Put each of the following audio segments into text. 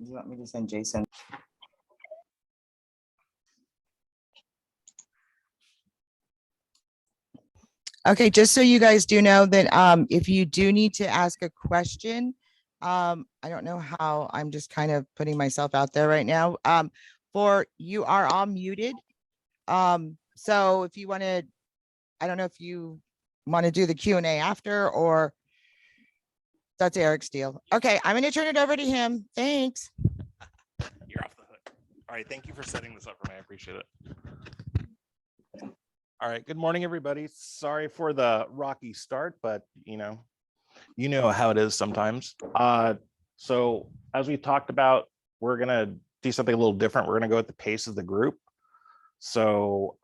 Do you want me to send Jason? Okay, just so you guys do know that if you do need to ask a question, I don't know how, I'm just kind of putting myself out there right now. For you are all muted. So if you want to, I don't know if you want to do the Q&A after, or that's Eric's deal. Okay, I'm going to turn it over to him. Thanks. You're off the hook. All right, thank you for setting this up for me. I appreciate it. All right, good morning, everybody. Sorry for the rocky start, but you know how it is sometimes. So as we talked about, we're gonna do something a little different. We're gonna go at the pace of the group. So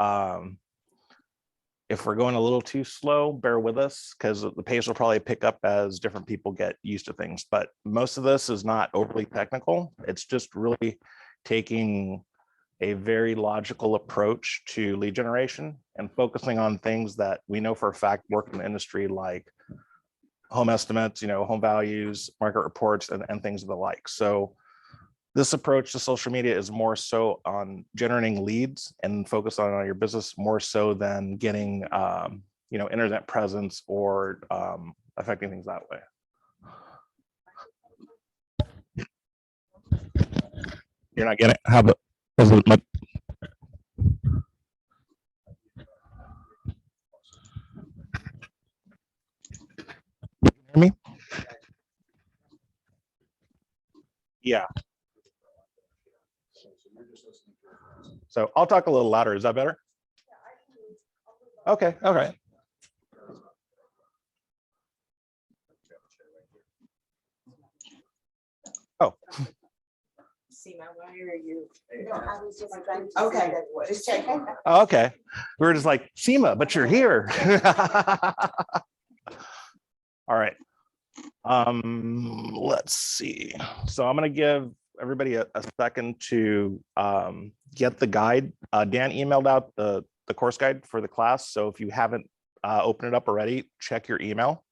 if we're going a little too slow, bear with us, because the pace will probably pick up as different people get used to things. But most of this is not overly technical. It's just really taking a very logical approach to lead generation and focusing on things that we know for a fact work in the industry, like home estimates, home values, market reports, and things of the like. So this approach to social media is more so on generating leads and focus on your business more so than getting internet presence or affecting things that way. You're not getting it? How about my... me? Yeah. So I'll talk a little louder. Is that better? Okay. All right. Oh. Why are you? No, I was just trying to okay, just checking. Okay. We were just like, Seema, but you're here. All right. Let's see. So I'm going to give everybody a second to get the guide. Dan emailed out the course guide for the class. So if you haven't opened it up already, check your email.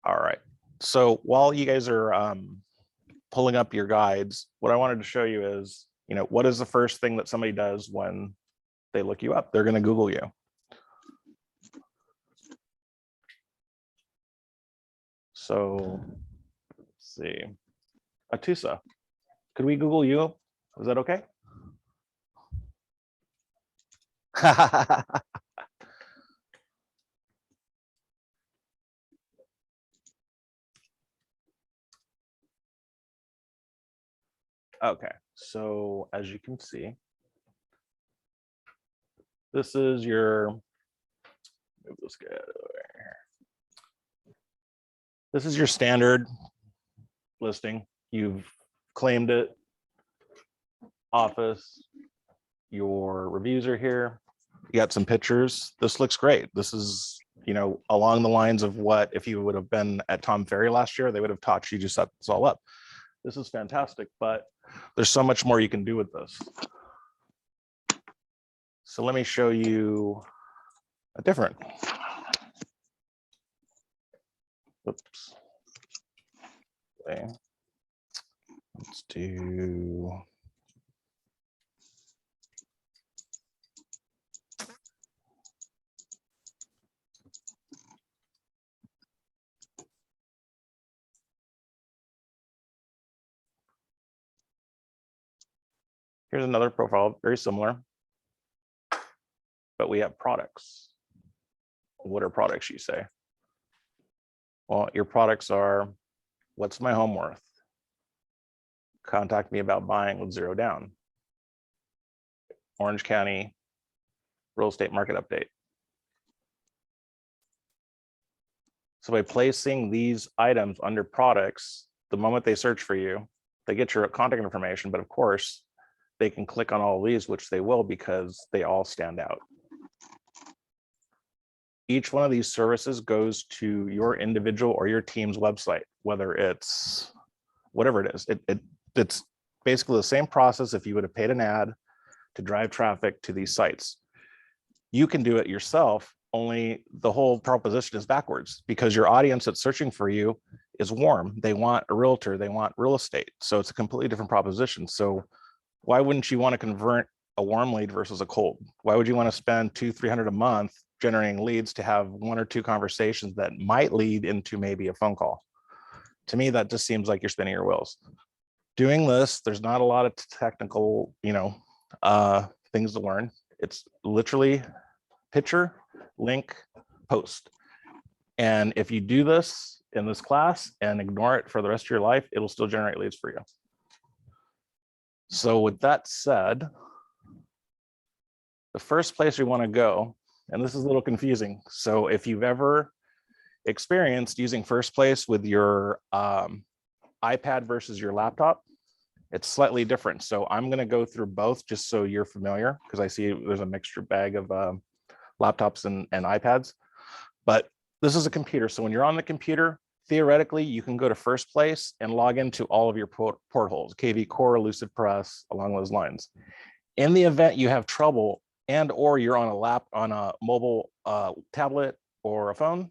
All right. So while you guys are pulling up your guides, what I wanted to show you is, what is the first thing that somebody does when they look you up? They're going to Google you. So let's see. Atusa, could we Google you? Is that okay? Okay, so as you can see, this is your, move this guy over here. This is your standard listing. You've claimed it, office, your reviews are here. You got some pictures. This looks great. This is, along the lines of what, if you would have been at Tom Ferry last year, they would have taught you to set this all up. This is fantastic, but there's so much more you can do with this. So let me show you a different. Oops. Okay. Let's do. Here's another profile, very similar, but we have products. What are products, you say? Well, your products are, what's my home worth? Contact me about buying with 0 down. Orange County real estate market update. So by placing these items under products, the moment they search for you, they get your contact information, but of course, they can click on all of these, which they will because they all stand out. each one of these services goes to your individual or your team's website, whether it's whatever it is. It's basically the same process if you would have paid an ad to drive traffic to these sites. You can do it yourself, only the whole proposition is backwards because your audience that's searching for you is warm. They want a realtor, they want real estate. So it's a completely different proposition. So why wouldn't you want to convert a warm lead versus a cold? Why would you want to spend $200-300 a month generating leads to have 1 or 2 conversations that might lead into maybe a phone call? To me, that just seems like you're spinning your wheels. Doing this, there's not a lot of technical, things to learn. It's literally picture, link, post. And if you do this in this class and ignore it for the rest of your life, it'll still generate leads for you. So with that said, the first place we want to go, and this is a little confusing. So if you've ever experienced using First Place with your iPad versus your laptop, it's slightly different. So I'm going to go through both just so you're familiar, because I see there's a mixture bag of laptops and iPads. But this is a computer. So when you're on the computer, theoretically, you can go to First Place and log into all of your portholes, kvCore, Lucid Press, along those lines. In the event you have trouble and or you're on a mobile tablet or a phone,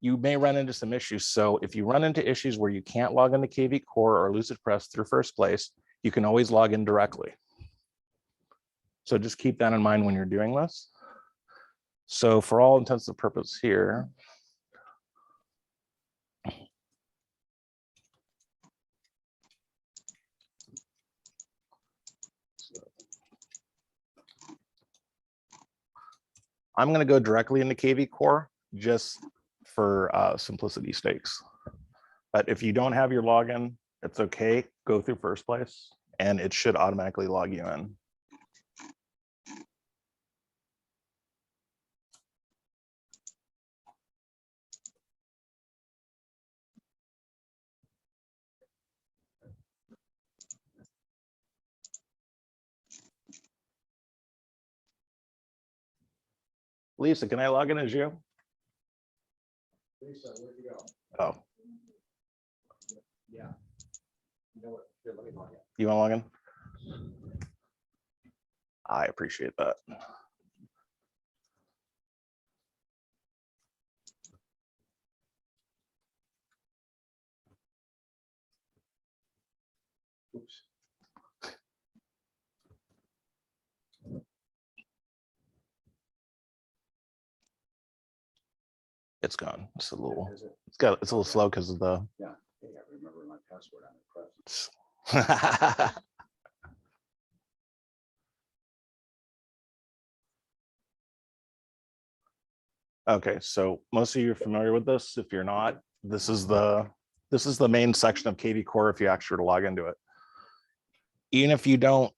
you may run into some issues. So if you run into issues where you can't log into kvCore or Lucid Press through First Place, you can always log in directly. So just keep that in mind when you're doing this. So for all intents and purposes here, I'm going to go directly into kvCore just for simplicity sakes. But if you don't have your login, it's okay. Go through First Place and it should automatically log you in. Lisa, can I log in as you? Lisa, where'd you go? Oh, Yeah. You know what? Here, let me log in. you want to log in? I appreciate that. Oops. It's gone. It's a little, Is it? it's a little slow because of the. Yeah. Hey, I remember my password on the press. Okay, so most of you are familiar with this. If you're not, this is the main section of kvCore if you actually were to log into it. Even if you don't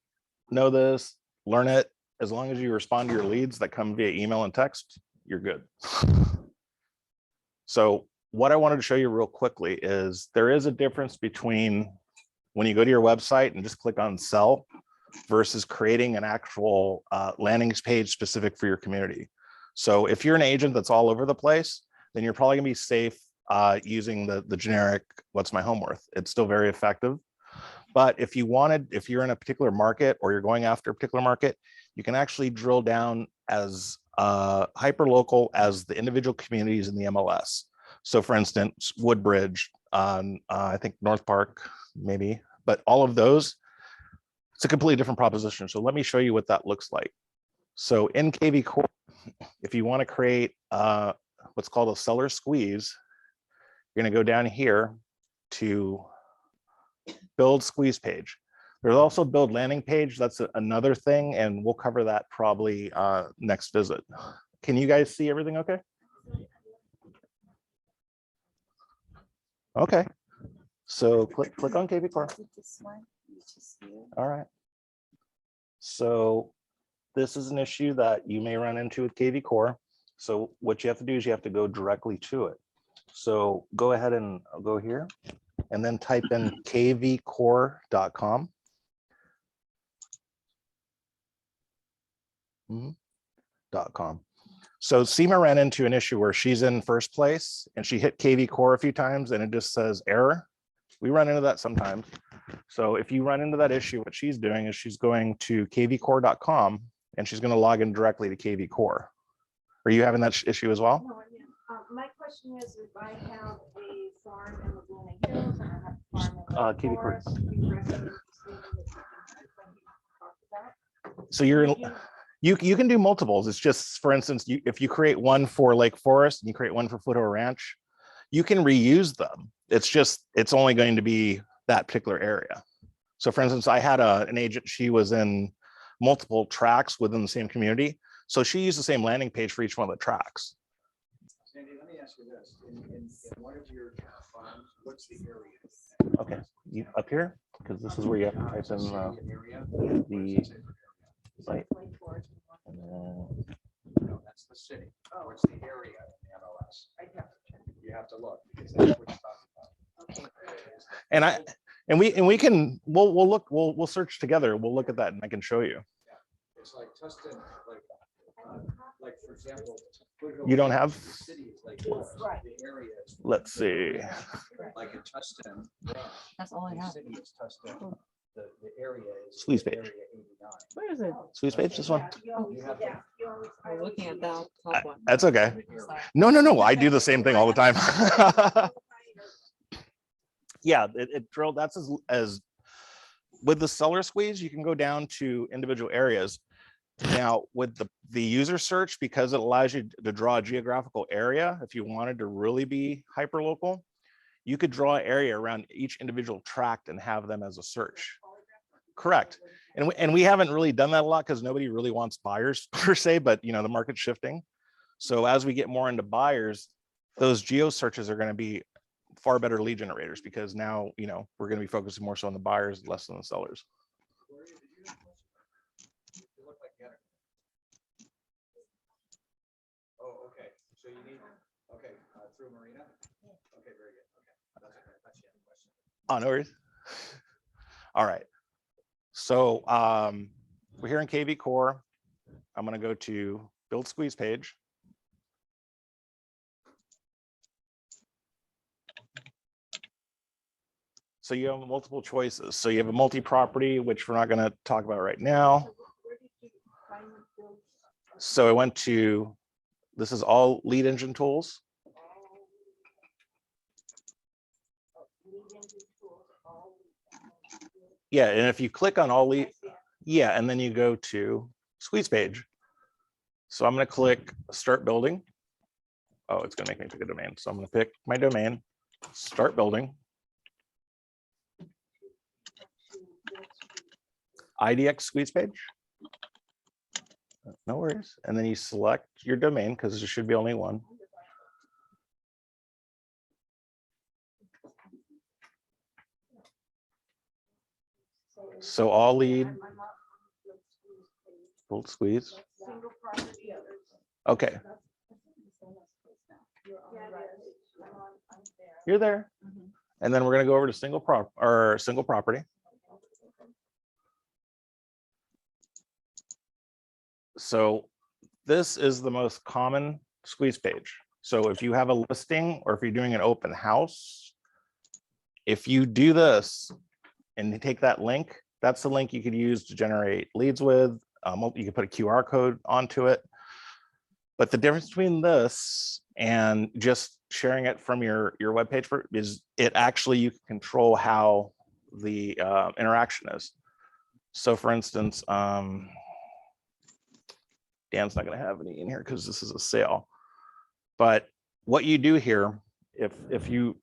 know this, learn it. As long as you respond to your leads that come via email and text, you're good. So what I wanted to show you real quickly is there is a difference between when you go to your website and just click on sell versus creating an actual landing page specific for your community. So if you're an agent that's all over the place, then you're probably gonna be safe using the generic, what's my home worth? It's still very effective. But if you're in a particular market or you're going after a particular market, you can actually drill down as hyper local as the individual communities in the MLS. So for instance, Woodbridge, I think North Park, maybe, but all of those, it's a completely different proposition. So let me show you what that looks like. So in kvCore, if you want to create what's called a seller squeeze, you're going to go down here to build squeeze page. There's also build landing page. That's another thing, and we'll cover that probably next visit. Can you guys see everything okay? Okay. So click on kvCore. All right. So this is an issue that you may run into with kvCore. So what you have to do is you have to go directly to it. So go ahead and go here and then type in kvcore.com. .com. So Seema ran into an issue where she's in first place and she hit kvCore a few times and it just says error. We run into that sometimes. So if you run into that issue, what she's doing is she's going to kvcore.com and she's going to log in directly to kvCore. Are you having that issue as well? No, my question is, if I have a farm in the Blooming Hills and I have a farm in the kvCore. forest, do you recommend this thing that you can talk about? So you're you can do multiples. It's just, for instance, if you create one for Lake Forest and you create one for Foothill Ranch, you can reuse them. It's just, it's only going to be that particular area. So for instance, I had an agent, she was in multiple tracks within the same community. So she used the same landing page for each one of the tracks. Sandy, let me ask you this. In one of your farms, what's the area? Okay, you up here? Because this is where you have to type in the site. And then, No, that's the city. What's the area in the MLS? You have to look, because that's what you're talking about. and we can we'll search together. We'll look at that and I can show you. It's like Tustin, like for example. You don't have? The city is like Forest, the area is Let's see. like in Tustin. That's all I The have. city is Tustin. The area is. Squeeze page. Area 89. Where is it? Squeeze page, this one? You have to- I'm looking at that top one. That's okay. Sorry. No. I do the same thing all the time. Yeah, it drilled. That's as with the seller squeeze, you can go down to individual areas. Now with the user search, because it allows you to draw a geographical area, if you wanted to really be hyper local, you could draw an area around each individual tract and have them as a search. Correct. And we haven't really done that a lot because nobody really wants buyers per se, but the market's shifting. So as we get more into buyers, those geo searches are going to be far better lead generators because now, we're going to be focusing more so on the buyers, less than the sellers. You look like Eric. Oh, okay. So you need, okay, through Marina? Okay, very good. Okay. That's okay. That's the other question. Oh, no worries. All right. So we're here in kvCore. I'm going to go to build squeeze page. So you have multiple choices. So you have a multi-property, which we're not going to talk about right now. So I went to, this is all lead engine tools. Yeah, and if you click on all lead, yeah, and then you go to squeeze page. So I'm going to click start building. Oh, it's going to make me pick a domain. So I'm going to pick my domain, start building. IDX squeeze page. No worries. And then you select your domain because there should be only one. So all lead, full squeeze. Okay. You're there. And then we're going to go over to single property. So this is the most common squeeze page. So if you have a listing or if you're doing an open house, if you do this and you take that link, that's the link you could use to generate leads with. You could put a QR code onto it. But the difference between this and just sharing it from your webpage is it actually, you can control how the interaction is. So for instance, Dan's not going to have any in here because this is a sale. But what you do here, if you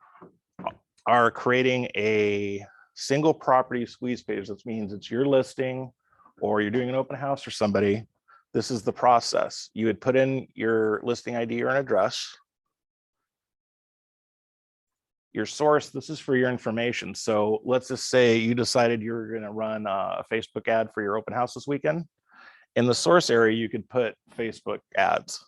are creating a single property squeeze page, that means it's your listing or you're doing an open house for somebody, this is the process. You would put in your listing ID or an address. Your source, this is for your information. So let's just say you decided you're going to run a Facebook ad for your open house this weekend. In the source area, you could put Facebook ads.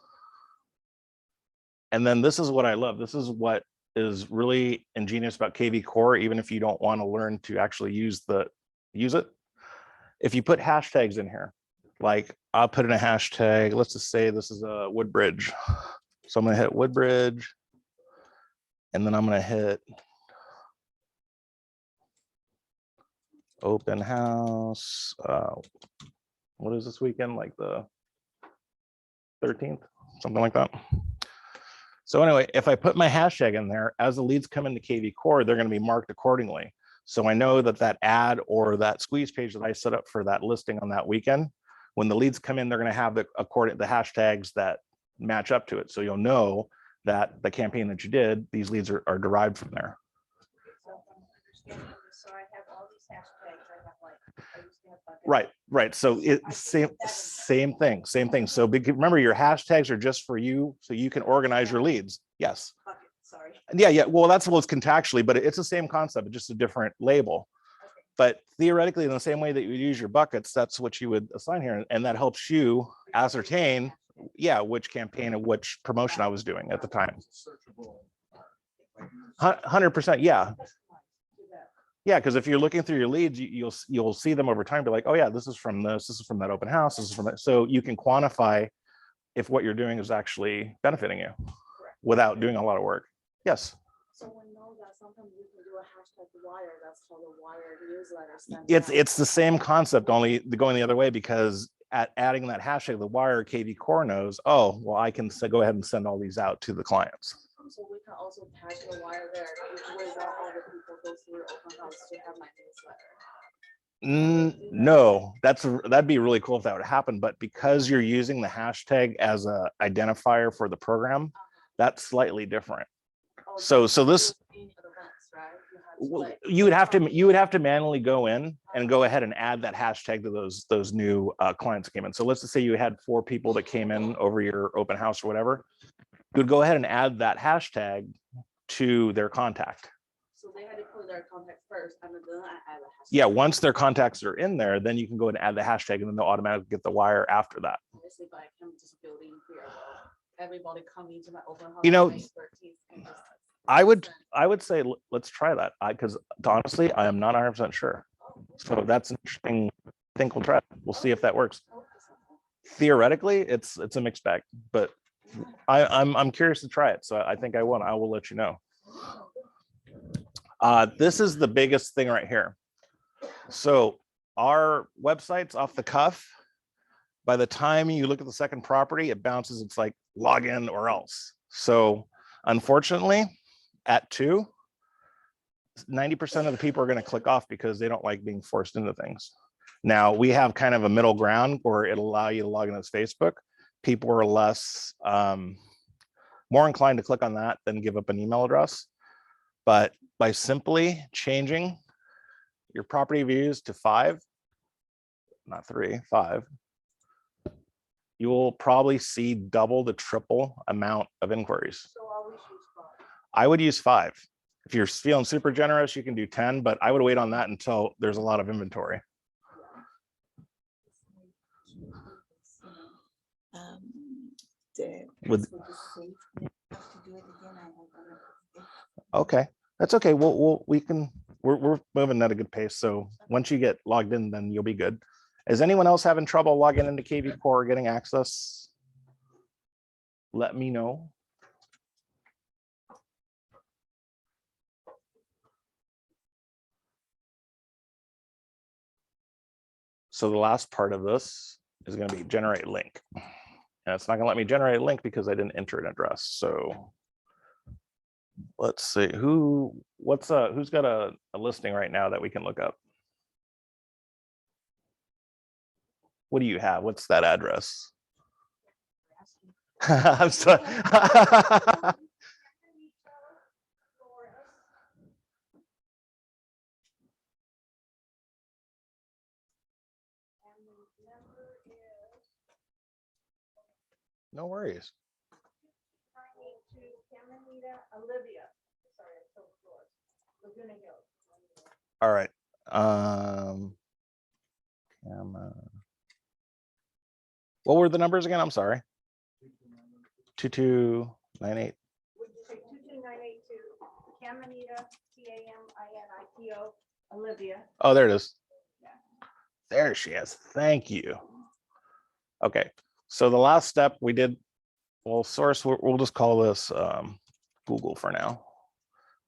And then this is what I love. This is what is really ingenious about kvCore, even if you don't want to learn to actually use it. If you put hashtags in here, like I'll put in a hashtag. Let's just say this is a Woodbridge. So I'm going to hit Woodbridge. And then I'm going to hit open house. What is this weekend? Like the 13th, something like that. So anyway, if I put my hashtag in there, as the leads come into kvCore, they're going to be marked accordingly. So I know that that ad or that squeeze page that I set up for that listing on that weekend, when the leads come in, they're going to have the hashtags that match up to it. So you'll know that the campaign that you did, these leads are derived from there. So if I'm understanding this, so I have all these hashtags, I have like, I used to have buckets. Right. So it's same thing. So remember, your hashtags are just for you, so you can organize your leads. Yes. Bucket, sorry. Yeah. Well, that's what's contactually, but it's the same concept, just a different label. Okay. But theoretically, in the same way that you use your buckets, that's what you would assign here, and that helps you ascertain, which campaign and which promotion I was doing at the time. 100%, yeah. Yeah, because if you're looking through your leads, you'll see them over time. Be like, oh yeah, this is from this is from that open house, this is from that. So you can quantify if what you're doing is actually benefiting you without doing a lot of work. Yes. So we know that sometimes you can do a hashtag wire, that's called a wire newsletter. It's the same concept, only going the other way, because at adding that hashtag, the wire, kvCore knows, oh, well, I can go ahead and send all these out to the clients. So we can also tag the wire there without all the people go through open house to have my newsletter. No, that'd be really cool if that would happen. But because you're using the hashtag as a identifier for the program, that's slightly different. So this, you would have to manually go in and go ahead and add that hashtag to those new clients that came in. So let's just say you had 4 people that came in over your open house or whatever. You would go ahead and add that hashtag to their contact. So they had to put their contact first, and then I add a hashtag. Yeah, once their contacts are in there, then you can go and add the hashtag, and then they'll automatically get the wire after that. Obviously, but I can just building here. Everybody coming to my open house. You know, May 13th and just- I would say let's try that, because honestly, I am not 100% sure. So that's an interesting thing. We'll try. We'll see if that works. Theoretically, it's a mixed bag, but I'm curious to try it. So I think I will let you know. This is the biggest thing right here. So our website's off the cuff. By the time you look at the second property, it bounces. It's like log in or else. So unfortunately, at 2, 90% of the people are going to click off because they don't like being forced into things. Now we have kind of a middle ground where it'll allow you to log in as Facebook. People are less more inclined to click on that than give up an email address. But by simply changing your property views to 5, not 3, 5, you will probably see double to triple amount of inquiries. So always use 5. I would use 5. If you're feeling super generous, you can do 10, but I would wait on that until there's a lot of inventory. Okay, that's okay. We're moving at a good pace. So once you get logged in, then you'll be good. Is anyone else having trouble logging into kvCore or getting access? Let me know. So the last part of this is going to be generate link. And it's not going to let me generate a link because I didn't enter an address. So let's see who's got a listing right now that we can look up. What do you have? What's that address? I'm sorry. No worries. All right. What were the numbers again? I'm sorry. 2298. 22982, Caminita, Caminito, Olivia. Oh, there it is. There she is. Thank you. Okay, so the last step we did, well, source, we'll just call this Google for now.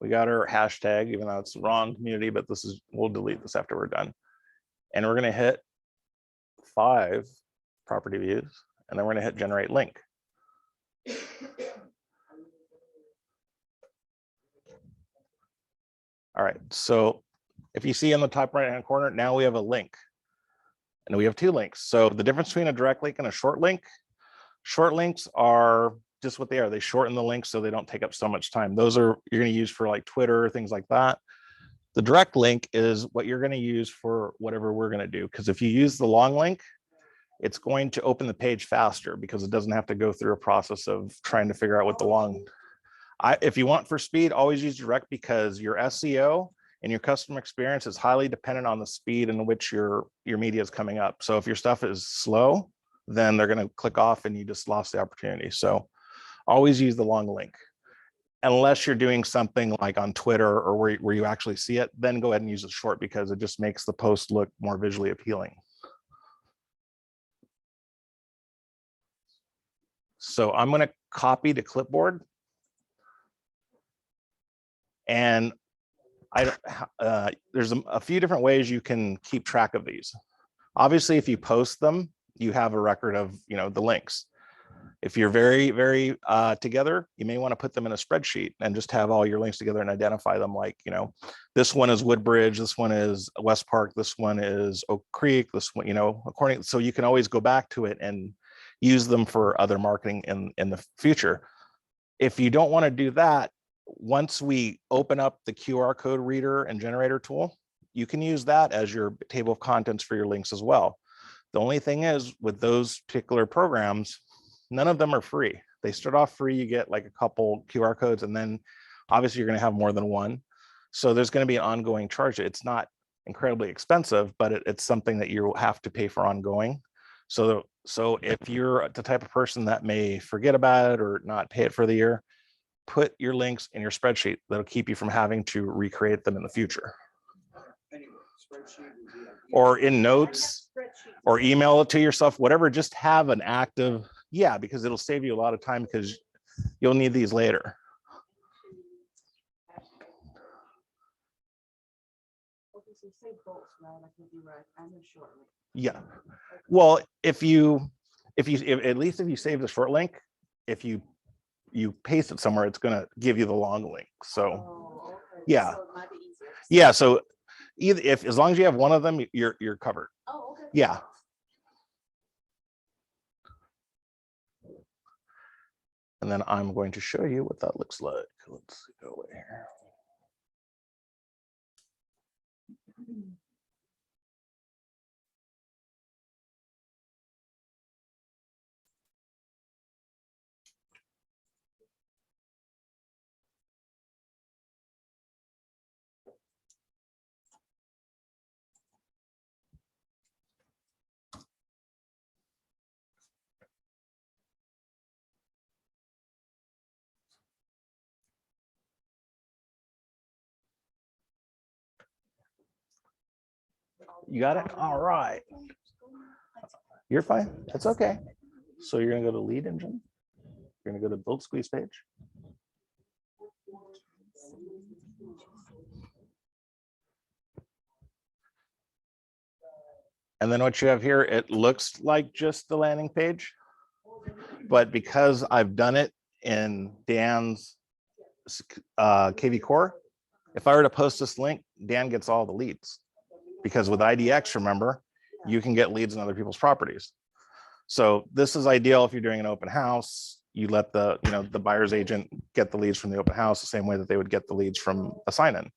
We got our hashtag, even though it's the wrong community, but this is, we'll delete this after we're done. And we're gonna hit 5 property views, and then we're gonna hit generate link. All right, so if you see in the top right-hand corner, now we have a link. And we have 2 links. So the difference between a direct link and a short links are just what they are. They shorten the link so they don't take up so much time. Those are you're going to use for like Twitter, things like that. The direct link is what you're going to use for whatever we're going to do. Because if you use the long link, it's going to open the page faster because it doesn't have to go through a process of trying to figure out what the long. If you want for speed, always use direct because your SEO and your customer experience is highly dependent on the speed in which your media is coming up. So if your stuff is slow, then they're going to click off and you just lost the opportunity. So always use the long link. Unless you're doing something like on Twitter or where you actually see it, then go ahead and use the short because it just makes the post look more visually appealing. So I'm going to copy to clipboard. And there's a few different ways you can keep track of these. Obviously, if you post them, you have a record of the links. If you're very together, you may want to put them in a spreadsheet and just have all your links together and identify them. Like this one is Woodbridge, this one is West Park, this one is Oak Creek, this one according. So you can always go back to it and use them for other marketing in the future. If you don't want to do that, once we open up the QR code reader and generator tool, you can use that as your table of contents for your links as well. The only thing is with those particular programs, none of them are free. They start off free, you get like a couple QR codes, and then obviously you're going to have more than one. So there's going to be an ongoing charge. It's not incredibly expensive, but it's something that you have to pay for ongoing. So if you're the type of person that may forget about it or not pay it for the year, put your links in your spreadsheet. That'll keep you from having to recreate them in the future. Or in notes, or email it to yourself, whatever, just have an active, because it'll save you a lot of time because you'll need these later. Yeah. Well, if at least if you save the short link, if you paste it somewhere, it's going to give you the long link. So so either as long as you have one of them, you're covered. Yeah. And then I'm going to show you what that looks like. Let's go away here. You got it? All right. You're fine. That's okay. So you're going to go to lead engine. You're going to go to build squeeze page. And then what you have here, it looks like just the landing page. But because I've done it in Dan's kvCore, if I were to post this link, Dan gets all the leads. Because with IDX, remember, you can get leads in other people's properties. So this is ideal if you're doing an open house. You let the buyer's agent get the leads from the open house the same way that they would get the leads from a sign-in.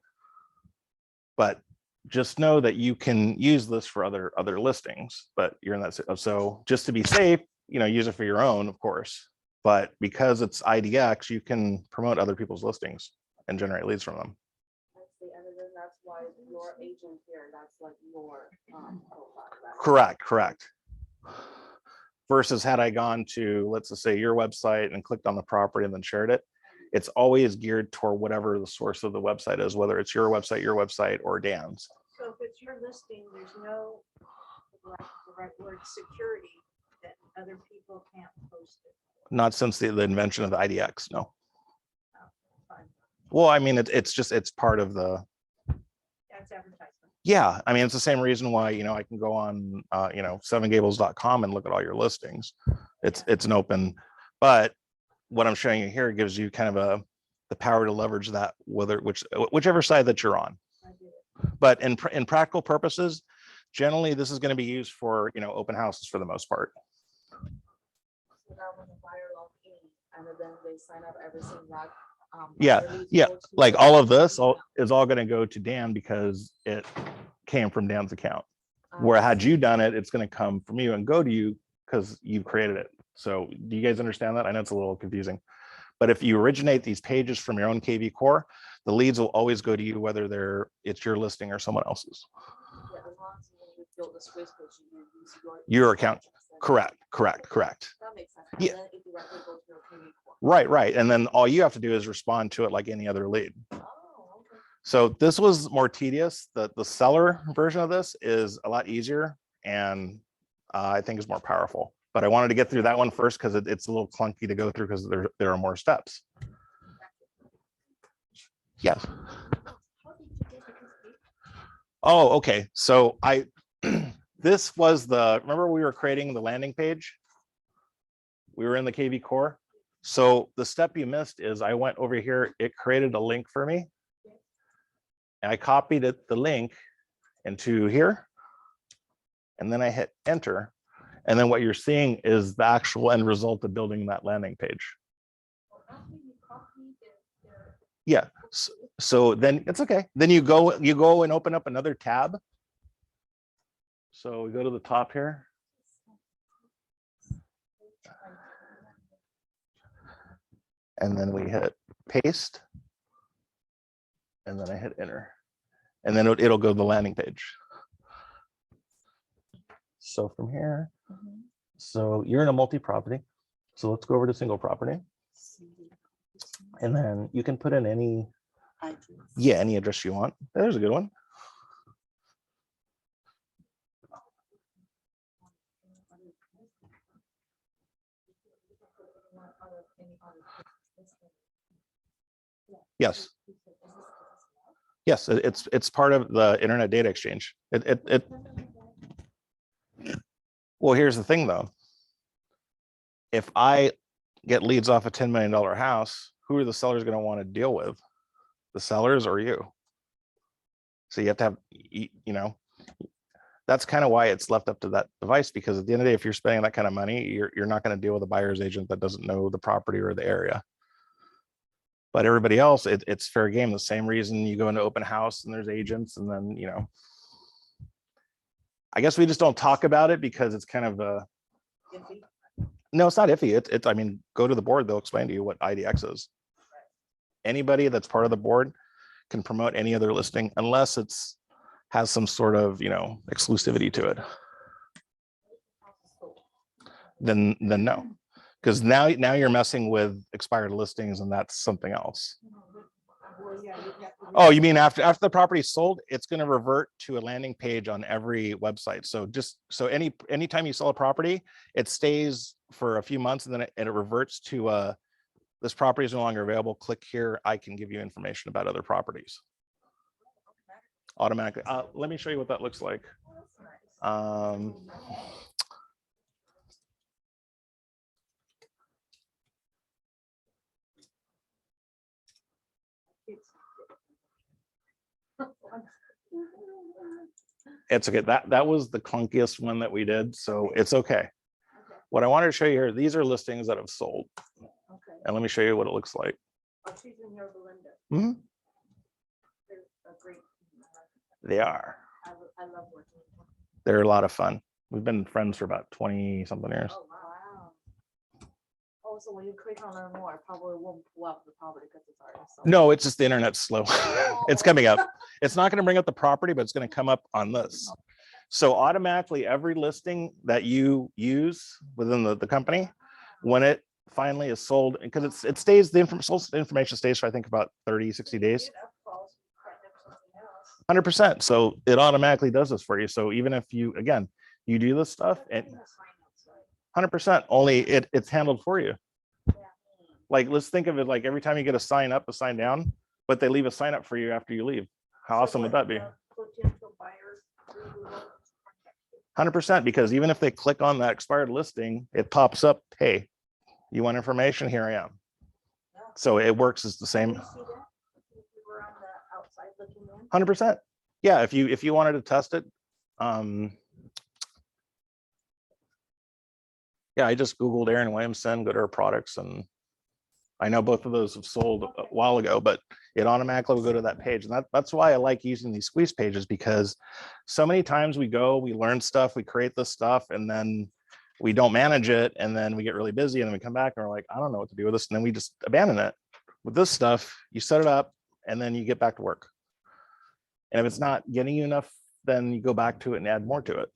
But just know that you can use this for other listings, but you're in that. So just to be safe, use it for your own, of course. But because it's IDX, you can promote other people's listings and generate leads from them. That's why your agent here, that's like your profile, right? Correct. Versus had I gone to, let's just say, your website and clicked on the property and then shared it, it's always geared toward whatever the source of the website is, whether it's your website, or Dan's. So if it's your listing, there's no, the right word, security, that other people can't post it. Not since the invention of the IDX, no. Fine. Well, I mean, it's part of the, That's advertisement. yeah, I mean, it's the same reason why, I can go on, sevengables.com and look at all your listings. It's an open, but what I'm showing you here gives you kind of the power to leverage that, whichever side that you're on. I did it. But in practical purposes, generally, this is going to be used for, open houses for the most part. So that when the buyer log in and then they sign up everything that. Yeah, buyer leads yeah, go to like the all of this email. is all going to go to Dan because it came from Dan's account. Um, Where had you done it, it's going to come from you and go to you because you created it. So do you guys understand that? I know it's a little confusing, but if you originate these pages from your own kvCore, the leads will always go to you, whether it's your listing or someone else's. Yeah, as long as you build the Swiss page, you use Your email account. address and- Correct. That makes sense. And Yeah. then it directly goes to your KV core. Right. And then all you have to do is respond to it like any other lead. Oh, okay. So this was more tedious. The seller version of this is a lot easier and I think is more powerful. But I wanted to get through that one first because it's a little clunky to go through because there are more steps. Yes. Oh, okay. So this was remember we were creating the landing page? We were in the kvCore. So the step you missed is I went over here, it created a link for me. And I copied the link into here. And then I hit enter. And then what you're seeing is the actual end result of building that landing page. Yeah. So then it's okay. Then you go and open up another tab. So we go to the top here. And then we hit paste. And then I hit enter. And then it'll go to the landing page. So from here, so you're in a multi-property. So let's go over to single property. And then you can put in any address you want. There's a good one. Yes. Yes, it's part of the Internet Data Exchange. Well, here's the thing though. If I get leads off a $10 million house, who are the sellers going to want to deal with? The sellers or you? So you have to have, that's kind of why it's left up to that device, because at the end of the day, if you're spending that kind of money, you're not going to deal with a buyer's agent that doesn't know the property or the area. But everybody else, it's fair game. The same reason you go into open house and there's agents, and then, I guess we just don't talk about it because it's kind of no, it's not iffy. I mean, go to the board, they'll explain to you what IDX is. Anybody that's part of the board can promote any other listing unless has some sort of, exclusivity to it. Then no. Because now you're messing with expired listings and that's something else. Oh, you mean after the property is sold, it's going to revert to a landing page on every website. So anytime you sell a property, it stays for a few months and then it reverts to this property is no longer available. Click here. I can give you information about other properties. Automatically. Let me show you what that looks like. It's okay. That was the clunkiest one that we did, so it's okay. What I wanted to show you here, these are listings that have sold. Okay. And let me show you what it looks like. Oh, she's in here, Belinda. Mhm. They're a great. They are. I love working with them. They're a lot of fun. We've been friends for about 20 something years. Oh, wow. Oh, so when you click on learn more, it probably won't pull up the property because it's already sold. No, it's just the internet's slow. It's coming up. It's not going to bring up the property, but it's going to come up on this. So automatically every listing that you use within the company, when it finally is sold, because it stays, the information stays for I think about 30, 60 days. 100%. So it automatically does this for you. So even if you do this stuff and 100%. Only it's handled for you. Like, let's think of it like every time you get a sign up, a sign down, but they leave a sign up for you after you leave. How awesome would that be? Potential buyers, we will 100%, because even if they click on that expired listing, it pops up, hey, you want information? Here I am. So it works as the same. Can we see that? If we were on the outside looking in? 100%. Yeah, if you wanted to test it, yeah, I just Googled Erin Williamson, go to her products, and I know both of those have sold a while ago, but it automatically will go to that page. And that's why I like using these squeeze pages, because so many times we learn stuff, we create this stuff, and then we don't manage it. And then we get really busy and then we come back and we're like, I don't know what to do with this. And then we just abandon it. With this stuff, you set it up and then you get back to work. And if it's not getting you enough, then you go back to it and add more to it.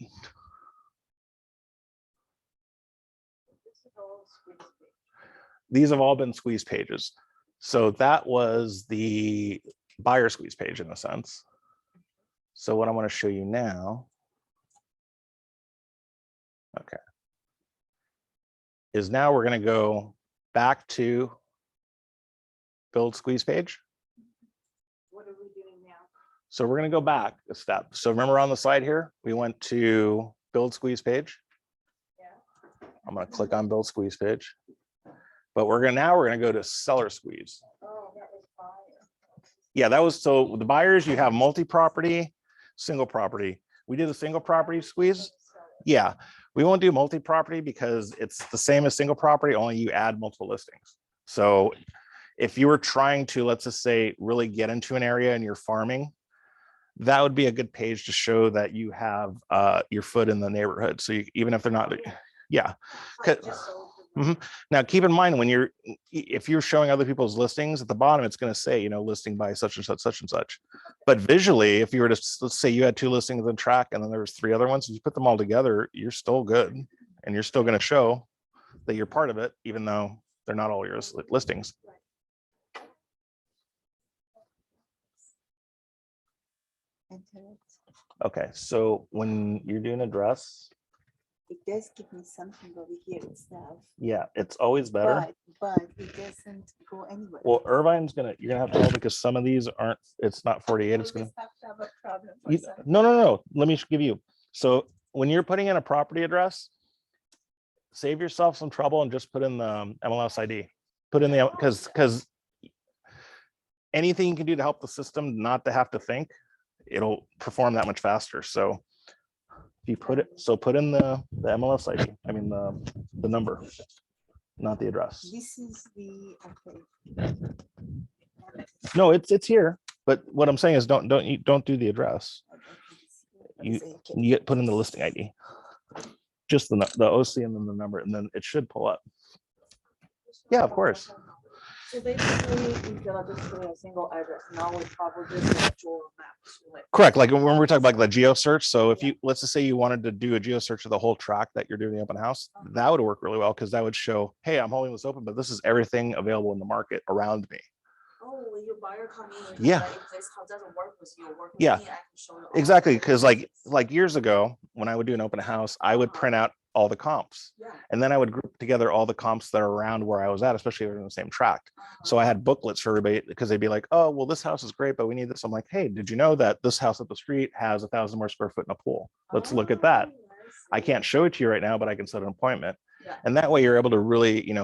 These have all been squeeze pages. So that was the buyer squeeze page in a sense. So what I want to show you now, okay, is now we're going to go back to build squeeze page. What are we doing now? So we're going to go back a step. So remember on the side here, we went to build squeeze page. Yeah. I'm going to click on build squeeze page. But we're going to go to seller squeeze. Oh, that was buyer. Yeah, that was, so the buyers, you have multi-property, single property. We did a single property squeeze. Yeah, we won't do multi-property because it's the same as single property, only you add multiple listings. So if you were trying to, let's just say, really get into an area and you're farming, that would be a good page to show that you have your foot in the neighborhood. So even if they're not, yeah. Now, keep in mind if you're showing other people's listings at the bottom, it's going to say, listing by such and such, such and such. But visually, if you were to, let's say you had 2 listings on track and then there was 3 other ones, if you put them all together, you're still good. And you're still going to show that you're part of it, even though they're not all your listings. Okay, so when you're doing address, it does give me something over here itself, yeah, it's always better. but it doesn't go anywhere. Well, Irvine's you're gonna have to know, because some of these aren't, it's not 48. It's We gonna, just have to have a problem for you, some. no. Let me give you. So when you're putting in a property address, save yourself some trouble and just put in the MLS ID. Put in the, because anything you can do to help the system not to have to think, it'll perform that much faster. So if you put in the MLS ID, I mean the number, not the address. This is the, okay. No, it's here. But what I'm saying is don't do the address. You put in the listing ID, just the OC and then the number, and then it should pull up. Yeah, of course. So basically, instead of just putting a single address, now we probably just actual maps. Correct. Like when we're talking about the geo search. So if you, let's just say you wanted to do a geo search of the whole tract that you're doing the open house, that would work really well, because that would show, hey, I'm holding this open, but this is everything available in the market around me. Oh, when your buyer come in, and Yeah. like, if this house doesn't work with you, work with Yeah. me, I can show you all Exactly. the Because places. like years ago, when I would do an open house, I would print out all the comps. Yeah. And then I would group together all the comps that are around where I was at, especially if they're in the same tract. So I had booklets for everybody, because they'd be like, oh, well, this house is great, but we need this. I'm like, hey, did you know that this house up the street has 1,000 more square foot in a pool? Let's look at that. I can't show it to you right now, but I can set an appointment. Yeah. And that way you're able to really,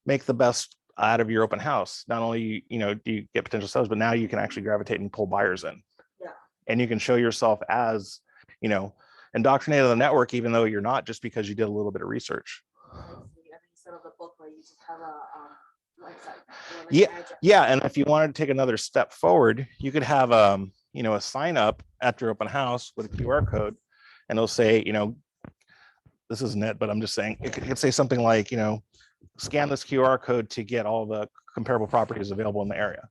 make the best out of your open house. Not only, do you get potential sellers, but now you can actually gravitate and pull buyers in. Yeah. And you can show yourself as, indoctrinated on the network, even though you're not, just because you did a little bit of research. I see. And instead of the booklet, you just have a website. or like Yeah, an address. Yeah, and if you wanted to take another step forward, you could have a sign up at your open house with a QR code, and it'll say, this isn't it, but I'm just saying, it could say something like, scan this QR code to get all the comparable properties available in the area.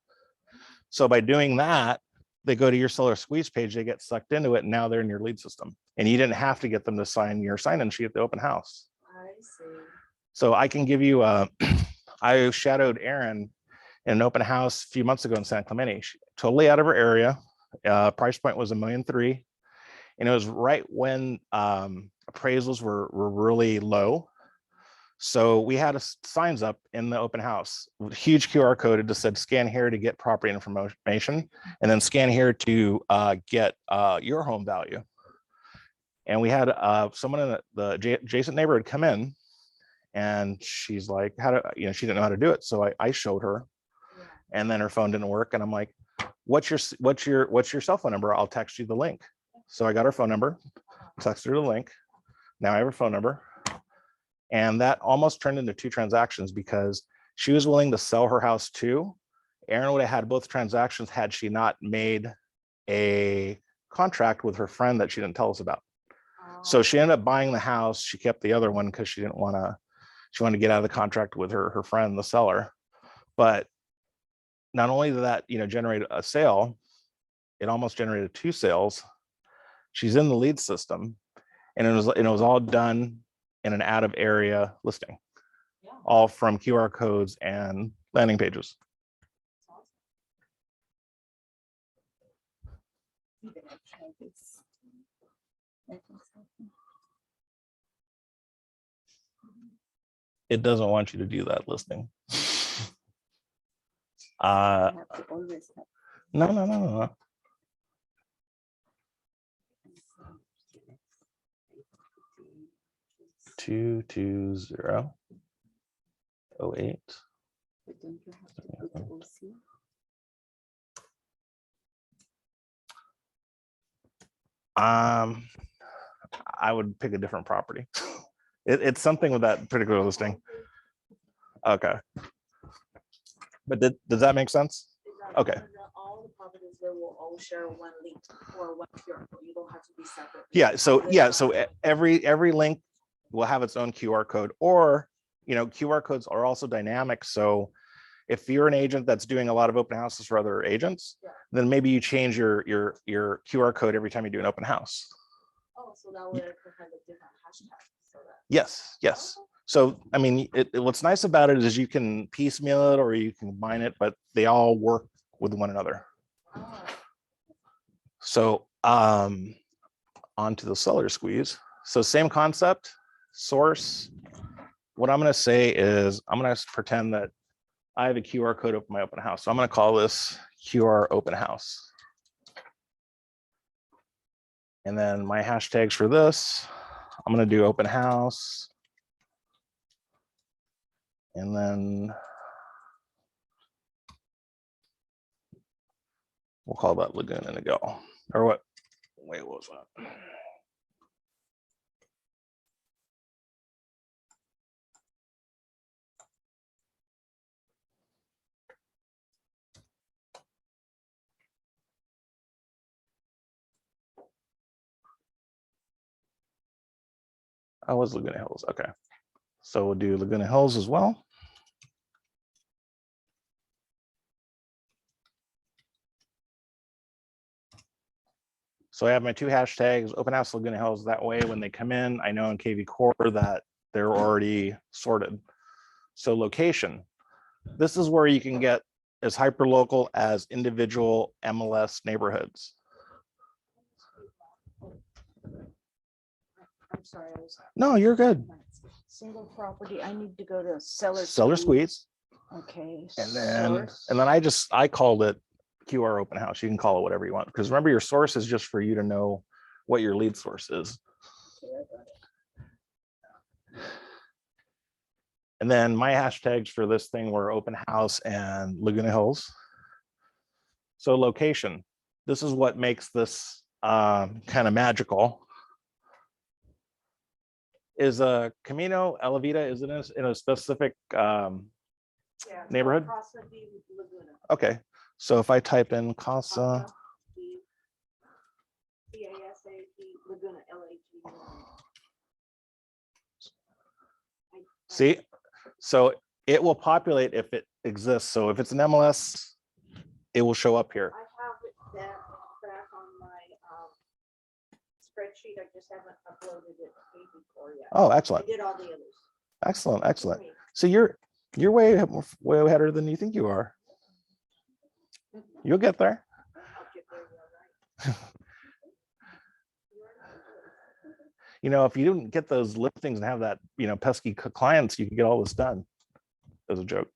So by doing that, they go to your seller squeeze page, they get sucked into it, and now they're in your lead system. And you didn't have to get them to sign your sign-in sheet at the open house. I see. So I can give you, I shadowed Erin in an open house a few months ago in San Clemente. Totally out of her area. Price point was $1.3 million. And it was right when appraisals were really low. So we had signs up in the open house, with huge QR code. It just said scan here to get property information, and then scan here to get your home value. And we had someone in the adjacent neighborhood come in, and she's like, how to, you know, she didn't know how to do it. So I showed her, and then her phone didn't work. And I'm like, what's your cell phone number? I'll text you the link. So I got her phone number, texted her the link. Now I have her phone number. And that almost turned into 2 transactions because she was willing to sell her house too. Aaron would have had both transactions had she not made a contract with her friend that she didn't tell us about. So she ended up buying the house. She kept the other one because she wanted to get out of the contract with her friend, the seller. But not only did that, you know, generate a sale, it almost generated 2 sales. She's in the lead system, and it was all done in an out of area listing, all from QR codes and landing pages. Maybe I'll try this. I think so. It doesn't want you to do that listing. I have to always have. No. 22008. But don't you have to put the OC? I would pick a different property. It's something with that particular listing. Okay. But does that make sense? Okay. All the properties, they will all share one link or one QR code. You don't have to be separate. So every link will have its own QR code, or, you know, QR codes are also dynamic. So if you're an agent that's doing a lot of open houses for other agents, then maybe you change your QR code every time you do an open house. Oh, so that way I could have a different hashtag. So that. Yes. So, I mean, what's nice about it is you can piecemeal it or you can combine it, but they all work with one another. Oh. So, on to the seller squeeze. So same concept, source. What I'm going to say is I'm going to pretend that I have a QR code of my open house. So I'm going to call this QR open house. And then my hashtags for this, I'm going to do open house. And then we'll call that Laguna Niguel. Or what? Wait, what was that? I was Laguna Hills. Okay. So we'll do Laguna Hills as well. So I have my 2 hashtags, open house Laguna Hills. That way, when they come in, I know in kvCore that they're already sorted. So location, this is where you can get as hyper local as individual MLS neighborhoods. I'm sorry. No, you're good. Single property, I need to go to seller. Seller squeeze. Okay. And then source. I called it QR open house. You can call it whatever you want, because remember, your source is just for you to know what your lead source is. And then my hashtags for this thing were open house and Laguna Hills. So location, this is what makes this kind of magical. Is a Camino Elavita, is it in a specific neighborhood? Okay, so if I type in Casa. See, so it will populate if it exists. So if it's an MLS, it will show up here. I have it back on my spreadsheet. I just haven't uploaded it to kvCore yet. Oh, I excellent. did all the others. Excellent. So you're way ahead than you think you are. You'll get there. I'll get there, all right. You know, if you didn't get those listings and have that, you know, pesky clients, you could get all this done. As a joke.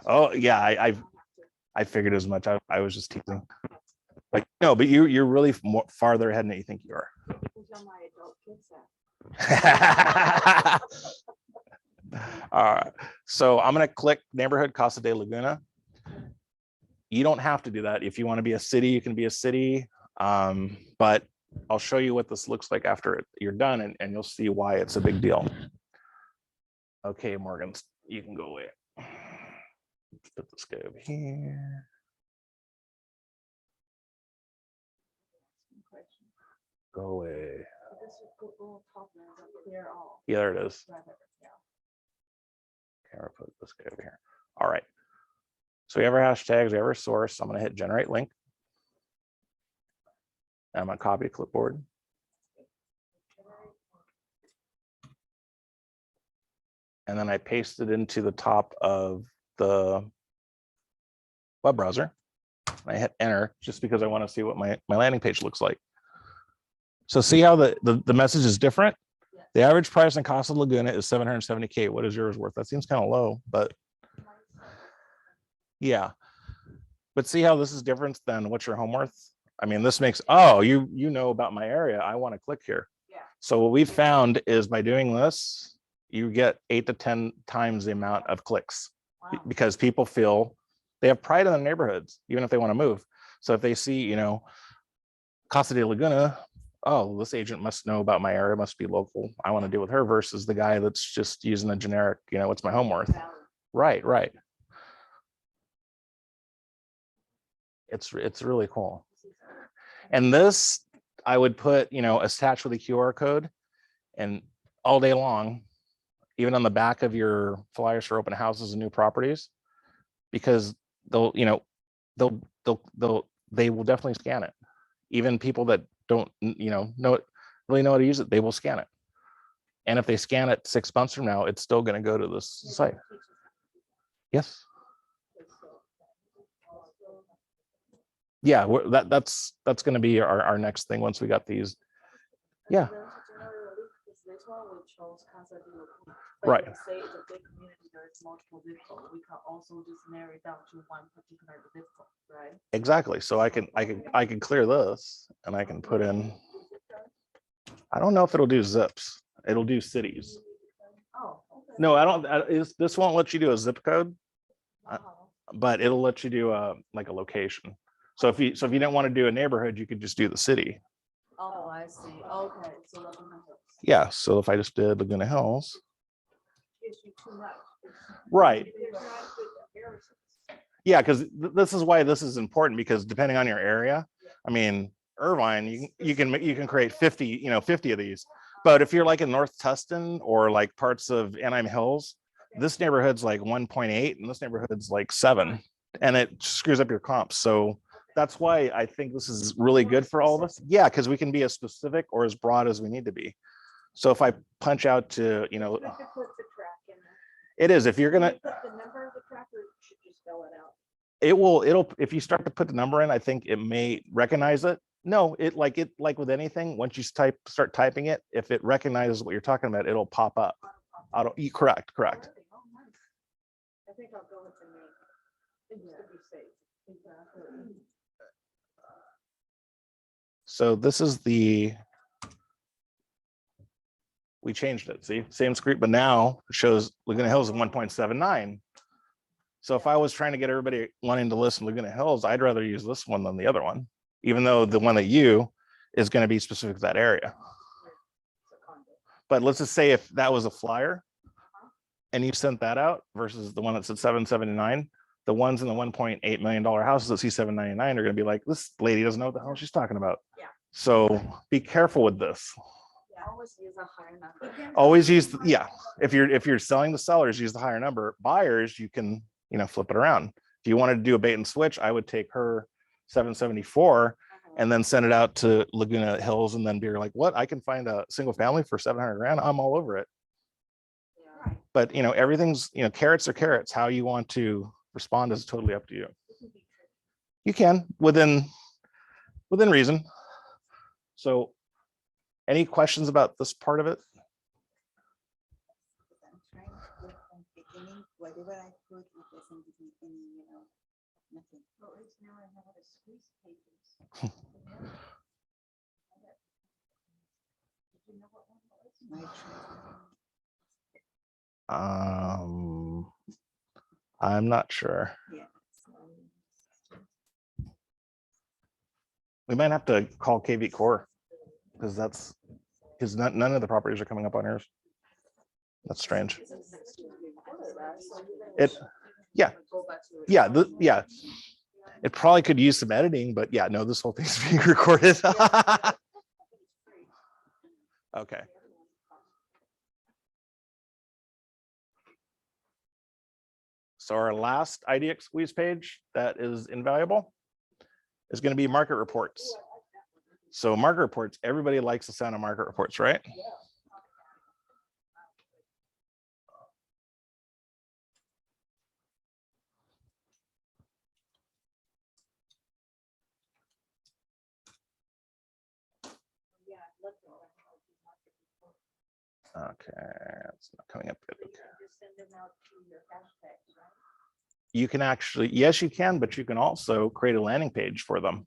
Oh yeah, I figured as much. I was just teasing. Like, no, but you're really more farther ahead than you think you are. All right, so I'm gonna click neighborhood Casa de Laguna. You don't have to do that. If you want to be a city, you can be a city. But I'll show you what this looks like after you're done, and you'll see why it's a big deal. Okay, Morgan, you can go away. Let's put this guy over here. Go away. Yeah, there it is. Okay, I'll put this guy over here. All right. So we have our hashtags, we have our source. I'm going to hit generate link. And I'm going to copy to clipboard. And then I paste it into the top of the web browser. I hit enter just because I want to see what my landing page looks like. So see how the message is different? The average price in Casa Laguna is $770K. What is yours worth? That seems kind of low, but yeah. But see how this is different than what's your home worth? I mean, this makes, oh, you know about my area. I want to click here. Yeah. So what we've found is by doing this, you get 8 to 10 times the amount of clicks. Wow. Because people feel they have pride in the neighborhoods, even if they want to move. So if they see, you know, Casa de Laguna, oh, this agent must know about my area, must be local. I want to deal with her versus the guy that's just using a generic, you know, what's my home worth? Right, right. It's really cool. And this, I would put, you know, attached with a QR code and all day long, even on the back of your flyers for open houses and new properties, because they'll, you know, they will definitely scan it. Even people that don't, you know really know how to use it, they will scan it. And if they scan it 6 months from now, it's still going to go to this site. Yes. Yeah, that's going to be our next thing once we got these. Yeah. Right. Say it's a big community, there's multiple zip codes. We can also just narrow it down to one particular zip code, right? Exactly. So I can clear this and I can put in. I don't know if it'll do zips. It'll do cities. Oh, okay. No, I don't. This won't let you do a zip code, but it'll let you do like a location. So if you didn't want to do a neighborhood, you could just do the city. Oh, I see. Okay. So Laguna Hills. Yeah. So if I just did Laguna Hills. Gives you too much. Right. Yeah, because this is why this is important, because depending on your area, I mean, Irvine, you can create 50 of these. But if you're like in North Tustin or like parts of Anaheim Hills, this neighborhood's like 1.8 and this neighborhood's like 7, and it screws up your comps. So that's why I think this is really good for all of us. Yeah, because we can be as specific or as broad as we need to be. So if I punch out to, you know, it is, if you're gonna put the number of the track, or should you spell it out? It'll if you start to put the number in, I think it may recognize it. No, it like with anything, once you start typing it, if it recognizes what you're talking about, it'll pop up. Correct. I think I'll go with the name. To be safe. Exactly. So this is we changed it. See, same script, but now it shows Laguna Hills in 1.79. So if I was trying to get everybody wanting to listen to Laguna Hills, I'd rather use this one than the other one, even though the one that is going to be specific to that area. But let's just say if that was a flyer and you sent that out versus the one that said 779, the ones in the $1.8 million houses that see 799 are going to be like, this lady doesn't know what the hell she's talking about. Yeah. So be careful with this. Always use a higher number. Always use, yeah. If you're selling the sellers, use the higher number. Buyers, you can, flip it around. If you wanted to do a bait and switch, I would take her 774 and then send it out to Laguna Hills and then be like, what? I can find a single family for 700 grand. I'm all over it. Yeah. But everything's, carrots are carrots. How you want to respond is totally up to you. You can within reason. So any questions about this part of it? I'm trying to put from beginning, whatever I put, it doesn't give me any, nothing. Well, at least now I know how to squeeze pages. Did you know what one was? My try. I'm not sure. Yeah. We might have to call kvCore because none of the properties are coming up on yours. That's strange. Yeah. It probably could use some editing, but yeah, no, this whole thing's being recorded. Okay. So our last IDX squeeze page that is invaluable is going to be market reports. So market reports, everybody likes the sound of market reports, right? Okay, it's not coming up good. You can actually, yes, you can, but you can also create a landing page for them.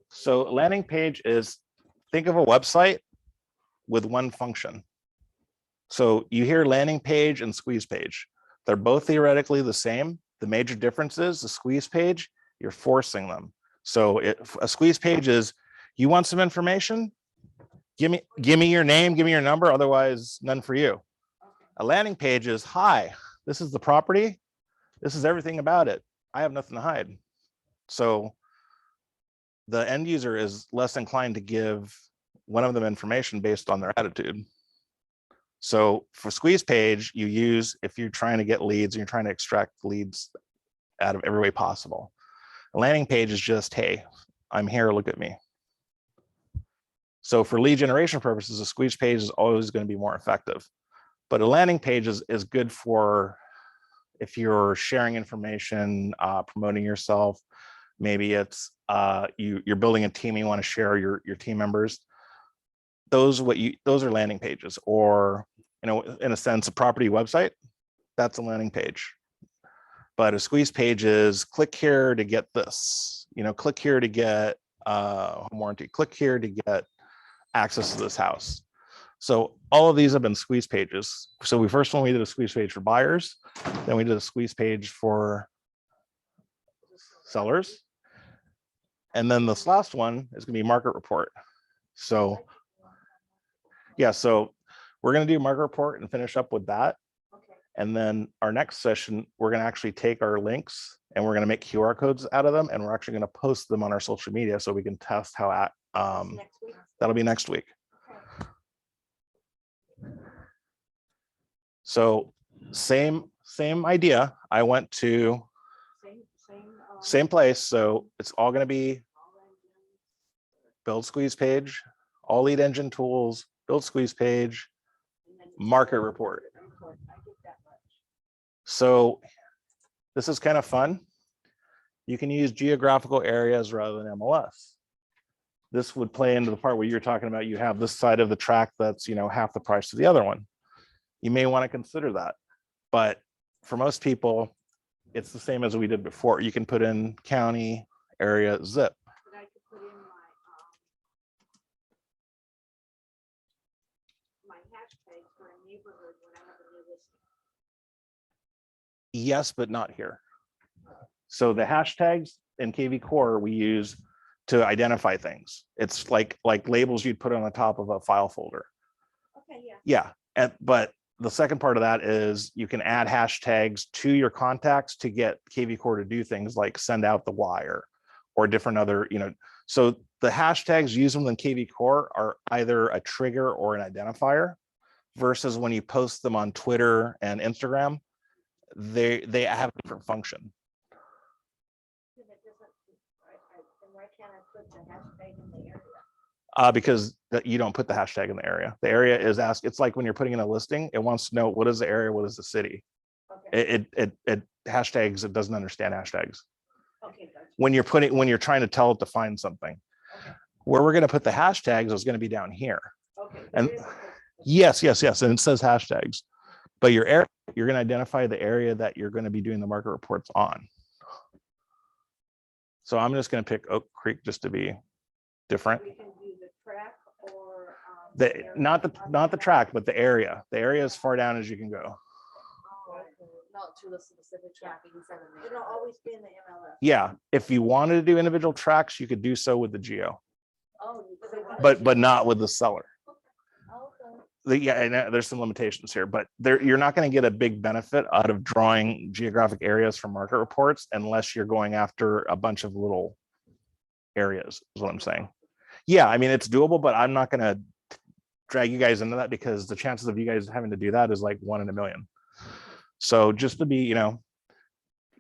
So landing page is, think of a website with one function. So you hear landing page and squeeze page. They're both theoretically the same. The major difference is the squeeze page, you're forcing them. So a squeeze page is, you want some information? Give me your name, give me your number, otherwise none for you. A landing page is, hi, this is the property. This is everything about it. I have nothing to hide. So the end user is less inclined to give one of them information based on their attitude. So for squeeze page, you use, if you're trying to get leads and you're trying to extract leads out of every way possible. A landing page is just, hey, I'm here, look at me. So for lead generation purposes, a squeeze page is always going to be more effective. But a landing page is good for if you're sharing information, promoting yourself. Maybe it's you're building a team, you want to share your team members. Those are landing pages, or in a sense, a property website. That's a landing page. But a squeeze page is, click here to get this. Click here to get home warranty. Click here to get access to this house. So all of these have been squeeze pages. So we did a squeeze page for buyers, then we did a squeeze page for sellers. And then this last one is going to be market report. So yeah, so we're going to do market report and finish up with that. And then our next session, we're going to actually take our links and we're going to make QR codes out of them. And we're actually going to post them on our social media so we can test how that'll be next week. So same idea. I went to same place. So it's all going to be build squeeze page, all lead engine tools, build squeeze page, market report. So this is kind of fun. You can use geographical areas rather than MLS. This would play into the part where you're talking about, you have this side of the track that's half the price of the other one. You may want to consider that. But for most people, it's the same as we did before. You can put in county, area, zip. But I could put in my hashtag for a neighborhood when I have a new listing. Yes, but not here. So the hashtags in kvCore we use to identify things. It's like labels you'd put on the top of a file folder. Okay, yeah. Yeah, but the second part of that is you can add hashtags to your contacts to get kvCore to do things like send out the wire or different other, so the hashtags used in kvCore are either a trigger or an identifier, versus when you post them on Twitter and Instagram, they have a different function. Why can't I put the hashtag in the area? Because you don't put the hashtag in the area. The area is asked. It's like when you're putting in a listing, it wants to know what is the area, what is the city. Okay. It hashtags. It doesn't understand hashtags. Okay, gotcha. when you're trying to tell it to find something. Where we're going to put the hashtags is going to be down here. And yes, and it says hashtags, but your area, you're going to identify the area that you're going to be doing the market reports on. So I'm just going to pick Oak Creek just to be different. We can do the track or. Not the track, but the area. The area as far down as you can go. Not to the specific tracking seven. It'll always be in the MLS. Yeah, if you wanted to do individual tracks, you could do so with the geo, Oh, but not with the seller. Okay. Yeah, and there's some limitations here, but you're not going to get a big benefit out of drawing geographic areas from market reports unless you're going after a bunch of little areas, is what I'm saying. Yeah, I mean, it's doable, but I'm not going to drag you guys into that because the chances of you guys having to do that is like 1 in a million. So just to be,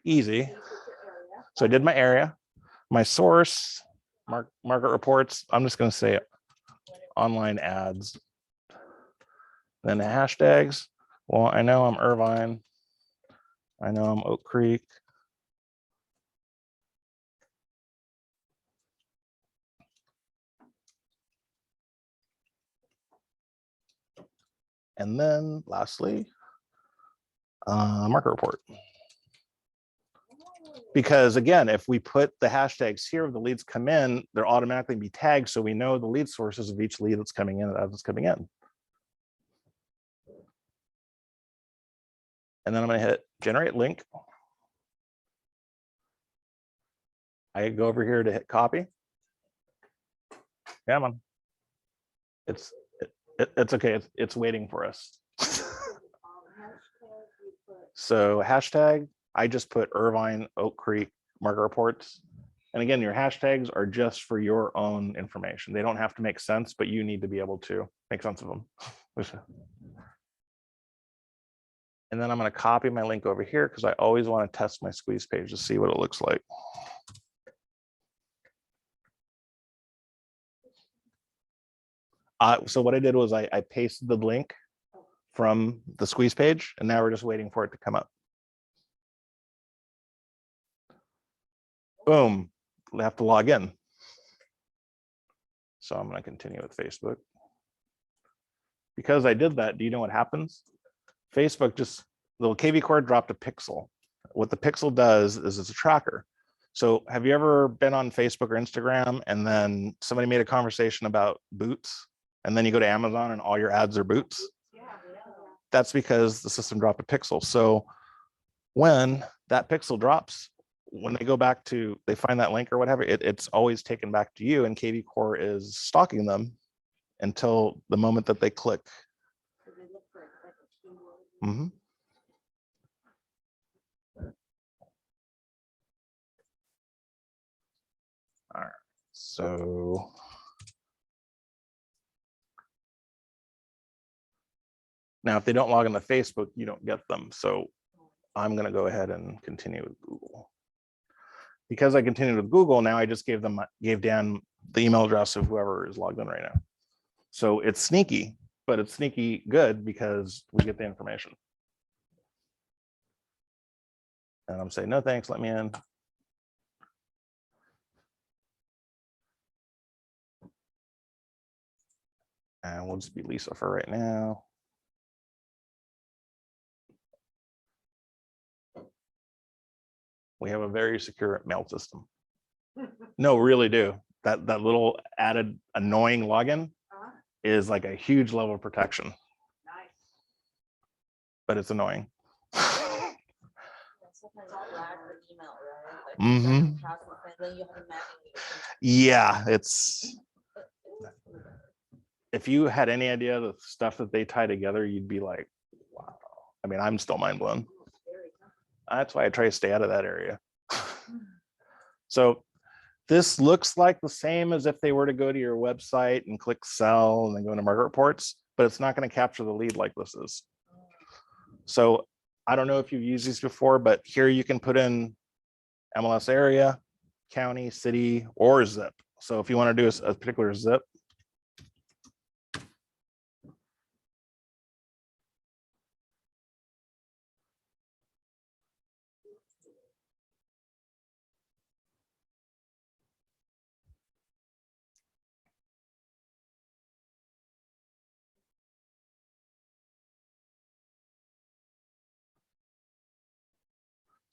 easy. So I did my area, my source, market reports. I'm just going to say online ads. Then the hashtags. Well, I know I'm Irvine. I know I'm Oak Creek. And then lastly, market report. Because again, if we put the hashtags here, the leads come in, they'll automatically be tagged. So we know the lead sources of each lead that's coming in as it's coming in. And then I'm going to hit generate link. I go over here to hit copy. Come on. It's okay. It's waiting for us. So hashtag, I just put Irvine, Oak Creek, market reports. And again, your hashtags are just for your own information. They don't have to make sense, but you need to be able to make sense of them. And then I'm going to copy my link over here because I always want to test my squeeze page to see what it looks like. So what I did was I pasted the link from the squeeze page, and now we're just waiting for it to come up. Boom, we have to log in. So I'm going to continue with Facebook. Because I did that, do you know what happens? Facebook just, the kvCore dropped a pixel. What the pixel does is it's a tracker. So have you ever been on Facebook or Instagram and then somebody made a conversation about boots and then you go to Amazon and all your ads are boots? That's because the system dropped a pixel. So when that pixel drops, when they go back to, they find that link or whatever, it's always taken back to you, and kvCore is stalking them until the moment that they click. Mm-hmm. All right, so now if they don't log into Facebook, you don't get them. So I'm going to go ahead and continue with Google. Because I continued with Google, now I just gave Dan the email address of whoever is logged in right now. So it's sneaky, but it's sneaky good because we get the information. And I'm saying, no, thanks, let me in. And we'll just be Lisa for right now. We have a very secure mail system. No, really do. That little added annoying login is like a huge level of protection. Nice. But it's annoying. Sometimes I'll flag or email, right? Like, Mhm. then you have to manually. Yeah, it's. If you had any idea the stuff that they tie together, you'd be like, wow. I mean, I'm still mind blown. That's why I try to stay out of that area. So this looks like the same as if they were to go to your website and click sell and then go into market reports, but it's not going to capture the lead like this is. So I don't know if you've used these before, but here you can put in MLS area, county, city, or zip. So if you want to do a particular zip,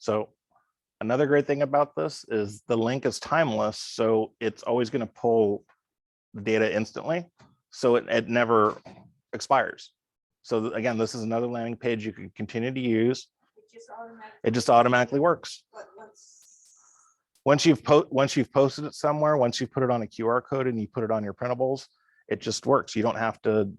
So another great thing about this is the link is timeless. So it's always going to pull the data instantly. So it never expires. So again, this is another landing page you can continue to use. It just automatically works. Once you've posted it somewhere, once you put it on a QR code and you put it on your printables, it just works. You don't have to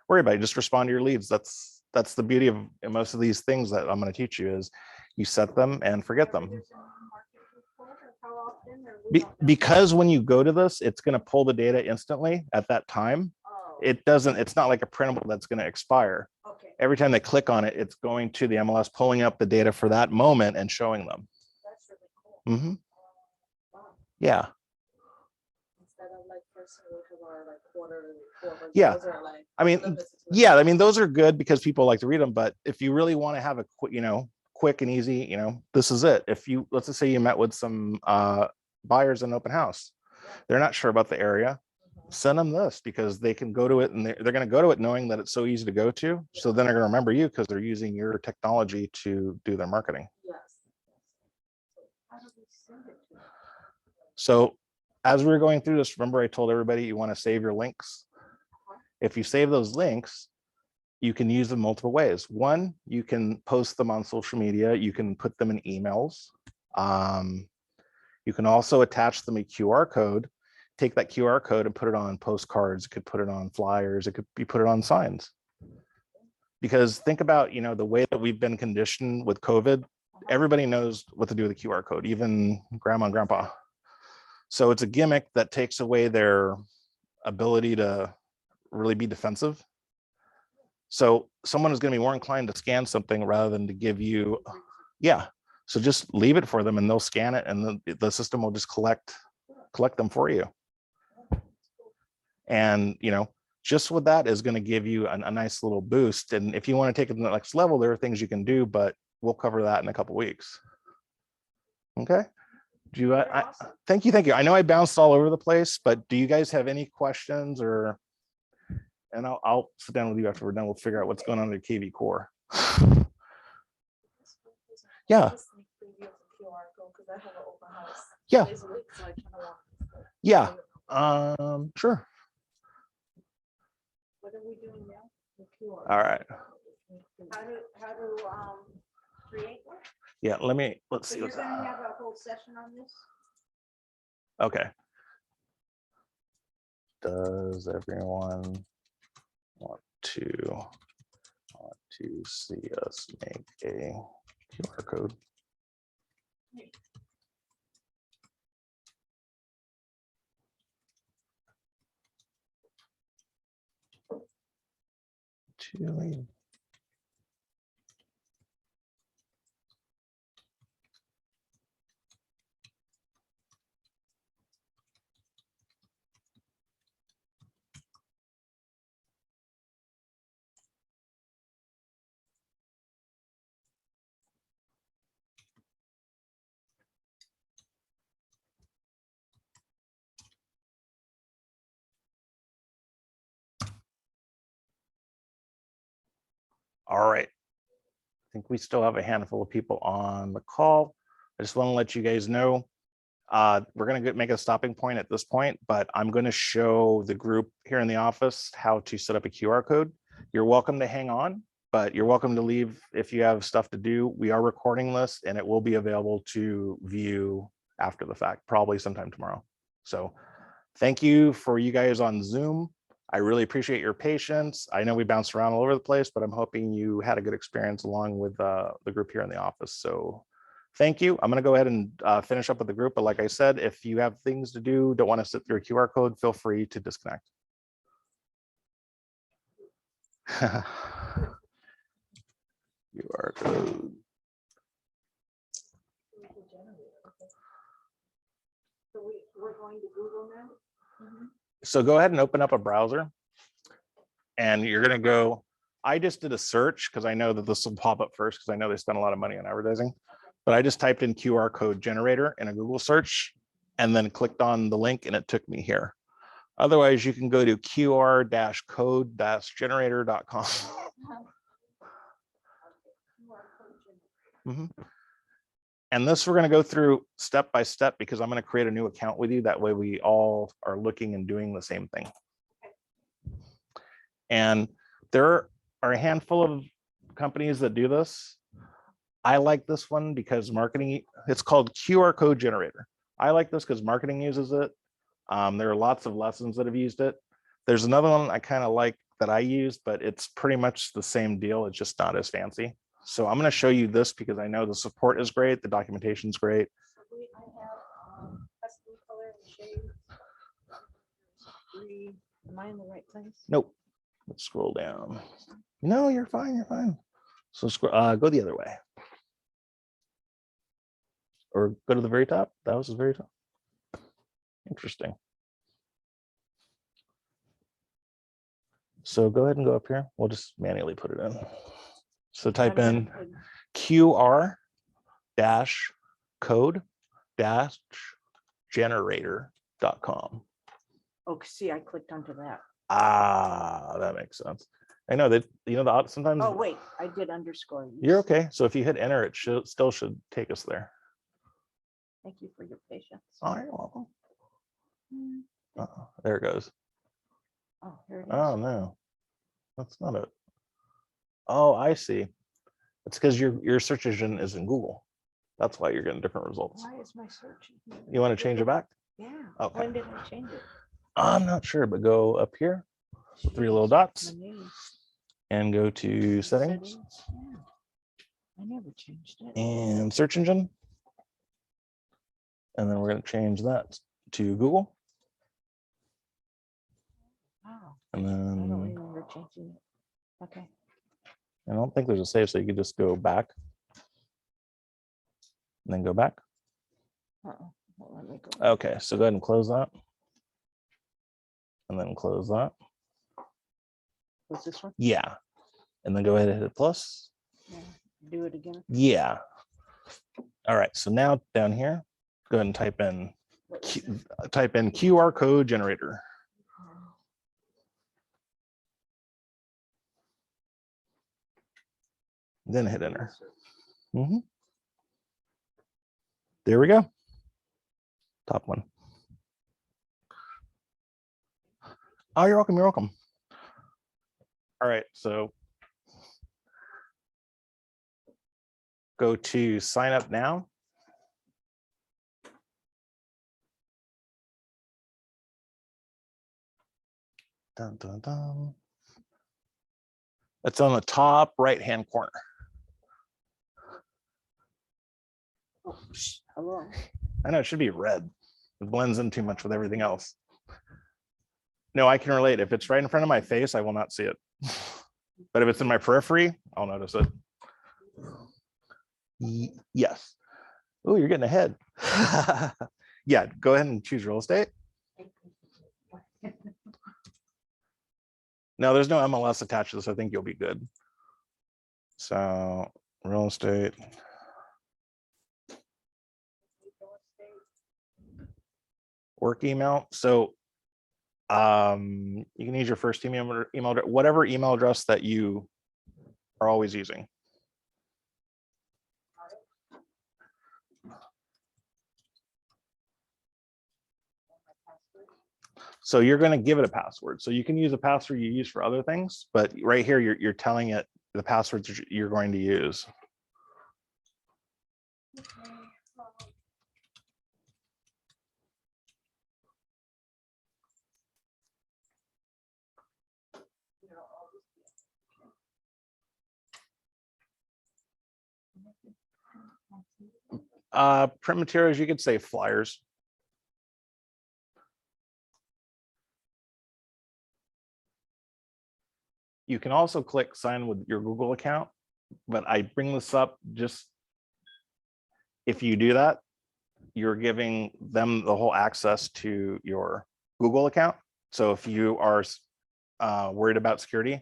worry about it. Just respond to your leads. That's the beauty of most of these things that I'm going to teach you is you set them and forget them. Because when you go to this, it's going to pull the data instantly at that time. It's not like a printable that's going to expire. Every time they click on it, it's going to the MLS, pulling up the data for that moment and showing them. Mm-hmm. Yeah. Yeah. I mean, those are good because people like to read them, but if you really want to have a quick and easy, this is it. Let's just say you met with some buyers in an open house, they're not sure about the area, send them this because they can go to it and they're going to go to it knowing that it's so easy to go to. So then they're going to remember you because they're using your technology to do their marketing. So as we're going through this, remember I told everybody you want to save your links. If you save those links, you can use them multiple ways. One, you can post them on social media. You can put them in emails. You can also attach them a QR code, take that QR code and put it on postcards. You could put it on flyers. It could be put it on signs. Because think about, the way that we've been conditioned with COVID, everybody knows what to do with the QR code, even grandma and grandpa. So it's a gimmick that takes away their ability to really be defensive. So someone is going to be more inclined to scan something rather than to give you, so just leave it for them and they'll scan it and the system will just collect them for you. And, just with that is going to give you a nice little boost. And if you want to take it to the next level, there are things you can do, but we'll cover that in a couple of weeks. Okay. Thank you. I know I bounced all over the place, but do you guys have any questions and I'll sit down with you after we're done. We'll figure out what's going on at kvCore. Yeah. Yeah. Yeah. Sure. What are we doing now? All right. How to create one? Yeah, let's So see you're what's gonna have a whole session on this? okay. Does everyone want to see us make a QR code? All right. I think we still have a handful of people on the call. I just want to let you guys know, we're going to make a stopping point at this point, but I'm going to show the group here in the office how to set up a QR code. You're welcome to hang on, but you're welcome to leave if you have stuff to do. We are recording this and it will be available to view after the fact, probably sometime tomorrow. So thank you for you guys on Zoom. I really appreciate your patience. I know we bounced around all over the place, but I'm hoping you had a good experience along with the group here in the office. So thank you. I'm going to go ahead and finish up with the group. But like I said, if you have things to do, don't want to sit through a QR code, feel free to disconnect. QR code. So we're going to Google now? So go ahead and open up a browser and you're going to go, I just did a search because I know that this will pop up first because I know they spend a lot of money on advertising, but I just typed in QR code generator in a Google search and then clicked on the link and it took me here. Otherwise, you can go to qr-code-generator.com. And this we're going to go through step by step because I'm going to create a new account with you. That way we all are looking and doing the same thing. And there are a handful of companies that do this. I like this one because marketing, it's called QR code generator. I like this because marketing uses it. There are lots of lessons that have used it. There's another one I kind of like that I use, but it's pretty much the same deal. It's just not as fancy. So I'm going to show you this because I know the support is great. The documentation is great. I have custom color and shades. Am I in the right place? Nope. Let's scroll down. No, you're fine. You're fine. So go the other way. Or go to the very top. That was the very top. Interesting. So go ahead and go up here. We'll just manually put it in. So type in QR dash code dash generator.com. Oh, see, I clicked onto that. Ah, that makes sense. I know that, you know, sometimes. Oh, wait, I did underscore. you. You're okay. So if you hit enter, it still should take us there. Thank you for your patience. Oh, you're welcome. Hmm. There it goes. Oh, here it is. Oh, no, that's not it. Oh, I see. It's because your search engine is in Google. That's why you're getting different results. Why is my search? You want to change it back? Yeah. Okay. When did I change it? I'm not sure, but go up here, 3 little dots, Menu, and go to settings Yeah. I never changed it. and search engine. And then we're going to change that to Google. Wow. And I don't then remember changing it. Okay. I don't think there's a save, so you could just go back. And then go back. Uh-oh. Well, let me go. Okay, so go ahead and close that. And then close that. What's this one? Yeah. And then go ahead and hit plus. Yeah. Do it again. Yeah. All right, so now down here, go ahead and type in What is it? QR code generator. Then hit enter. Mhm. There we go. Top one. Oh, you're welcome. You're welcome. All right, so go to sign up now. Dun, dun, dun. It's on the top right-hand corner. Oh, hello. I know it should be red. It blends in too much with everything else. No, I can relate. If it's right in front of my face, I will not see it. But if it's in my periphery, I'll notice it. Yes. Oh, you're getting ahead. Yeah, go ahead and choose real estate. No, there's no MLS attached to this. I think you'll be good. So real estate. Work email. So you can use your first email address, whatever email address that you are always using. So you're going to give it a password. So you can use a password you use for other things, but right here you're telling it the passwords you're going to use. Print materials, you could say flyers. You can also click sign with your Google account, but I bring this up just if you do that, you're giving them the whole access to your Google account. So if you are worried about security,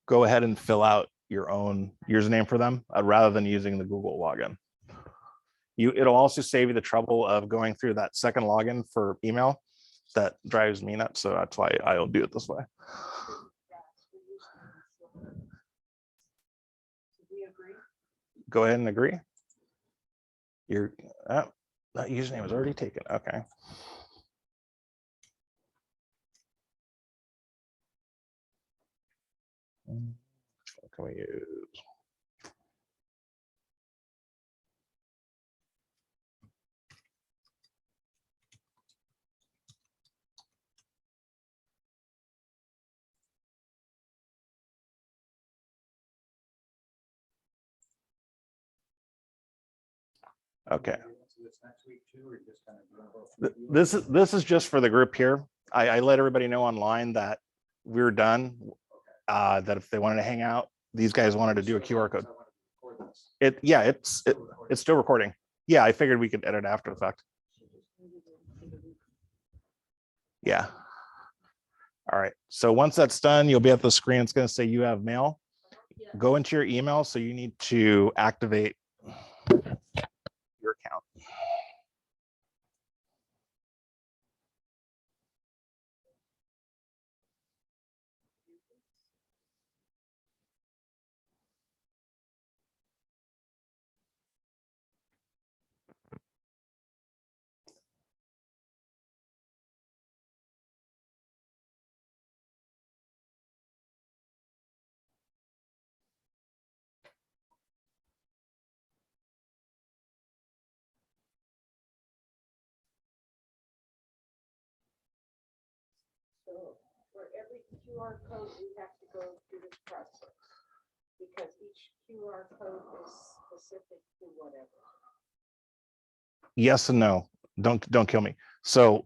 go ahead and fill out your own username for them rather than using the Google login. It'll also save you the trouble of going through that second login for email. That drives me nuts. So that's why I'll do it this way. Go ahead and agree. Your that username is already taken. Okay. What can we use? Okay. This is just for the group here. I let everybody know online that we're done. That if they wanted to hang out, these guys wanted to do a QR code. It's still recording. Yeah, I figured we could edit after the fact. Yeah. All right. So once that's done, you'll be at the screen. It's going to say you have mail. Go into your email. So you need to activate your account. So for every QR code, we have to go through this process. Because each QR code is specific to whatever. Yes and no. Don't kill me. So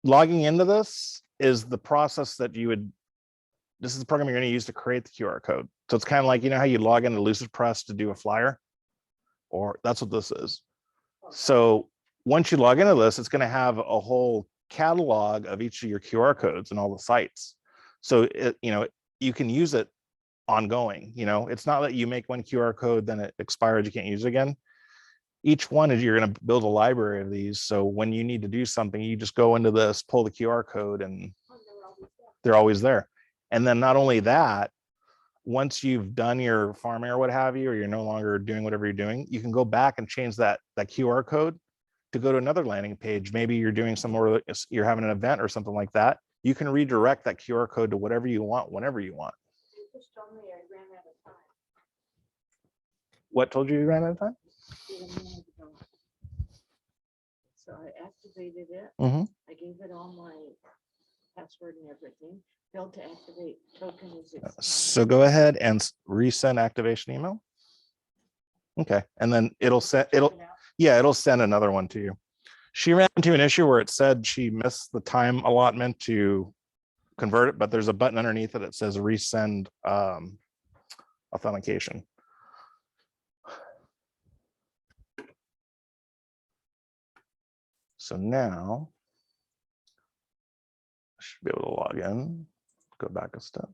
logging into this is the process that you would, this is the program you're going to use to create the QR code. So it's kind of like, you know how you log into LucidPress to do a flyer, or that's what this is. So once you log into this, it's going to have a whole catalog of each of your QR codes and all the sites. So it, you know, you can use it ongoing. You know, it's not that you make one QR code, then it expires, you can't use it again. Each one is, you're going to build a library of these. So when you need to do something, you just go into this, pull the QR code, and they're always there. And then not only that, once you've done your farming or what have you, or you're no longer doing whatever you're doing, you can go back and change that QR code to go to another landing page. Maybe you're doing some more, you're having an event or something like that. You can redirect that QR code to whatever you want, whenever you want. You just told me I ran out of time. What told you ran out of time? A minute ago. So I activated it. Mhm. I gave it all my password and everything. Failed to activate token is expired. So go ahead and resend activation email. Okay, and then it'll send, it'll send another one to you. She ran into an issue where it said she missed the time allotment to convert it, but there's a button underneath it that says resend authentication. So now I should be able to log in, go back a step.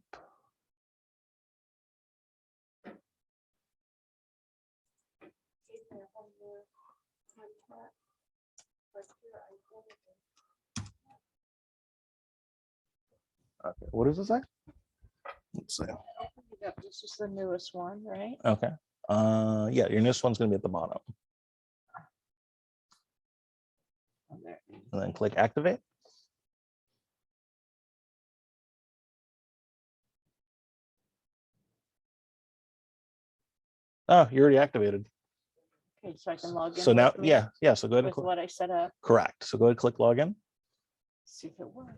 Okay, what does it say? Let's see. This is the newest one, right? Okay. Yeah, your newest one's gonna be at the bottom. And then click activate. Oh, you already activated. Okay, so I can log in. So now, with me yeah, so go ahead and with click. what I set up. Correct. So go ahead and click login. See if it works.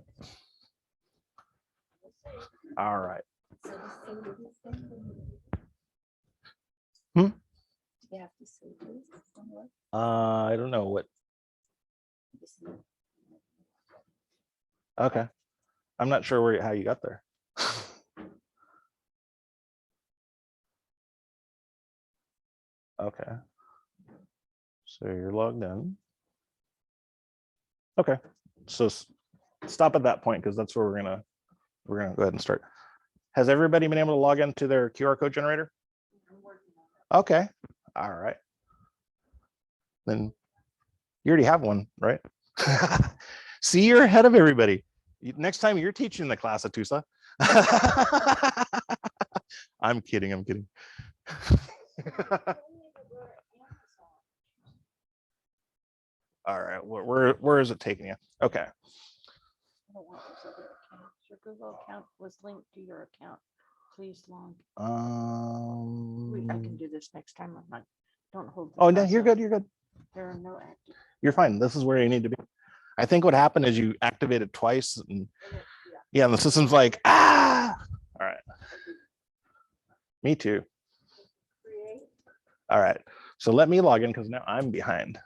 All right. You have to say this somewhere. I don't know what. Okay. I'm not sure how you got there. Okay. So you're logged in. Okay. So stop at that point, because that's where we're gonna go ahead and start. Has everybody been able to log into their QR code generator? Okay. All right. Then you already have one, right? See, you're ahead of everybody. Next time you're teaching the class at Tusa. I'm kidding. All right, where is it taking you? Okay. I don't want those other accounts. Your Google account was linked to your account. Please log. I can do this next time. I'm not, don't hold. the Oh no, you're process. good. You're good. There are no active. You're fine. This is where you need to be. I think what happened is you activated twice, and yeah, and the system's like, ah. All right. Me too. All right. So let me log in because now I'm behind.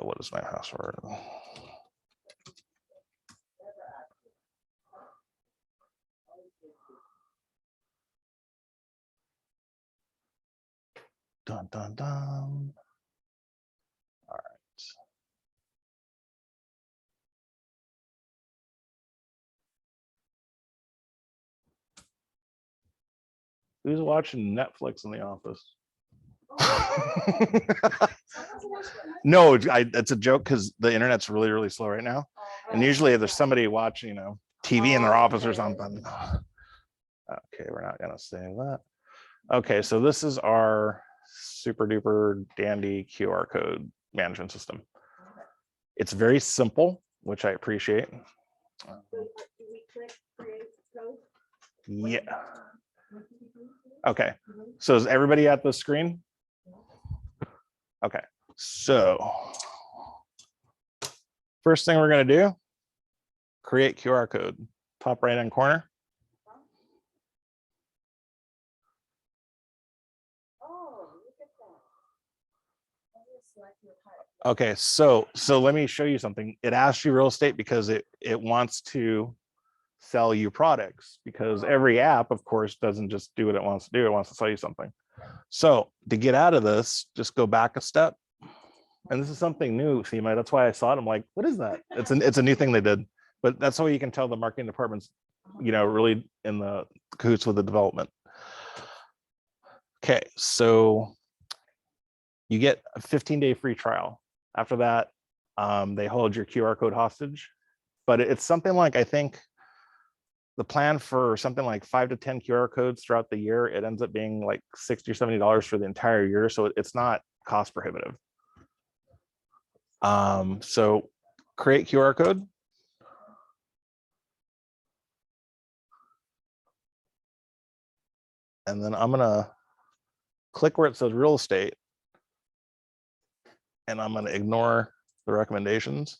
What is my password? Dun dun dun. All right. Who's watching Netflix in the office? No, it's a joke because the internet's really, really slow right now. And usually there's somebody watching, TV in their office or something. Okay, we're not gonna save that. Okay, so this is our super duper dandy QR code management system. It's very simple, which I appreciate. Yeah. Okay, so is everybody at the screen? Okay, so first thing we're gonna do, create QR code, top right hand corner. Okay, so let me show you something. It asks you real estate because it wants to sell you products, because every app, of course, doesn't just do what it wants to do. It wants to sell you something. So to get out of this, just go back a step. And this is something new, Seema. That's why I saw it. I'm like, what is that? It's a new thing they did. But that's how you can tell the marketing department's, really in the cahoots with the development. Okay, so you get a 15-day free trial. After that, they hold your QR code hostage. But it's something like, I think, the plan for something like 5 to 10 QR codes throughout the year, it ends up being like $60 or $70 for the entire year. So it's not cost prohibitive. So create QR code. And then I'm gonna click where it says real estate. And I'm gonna ignore the recommendations.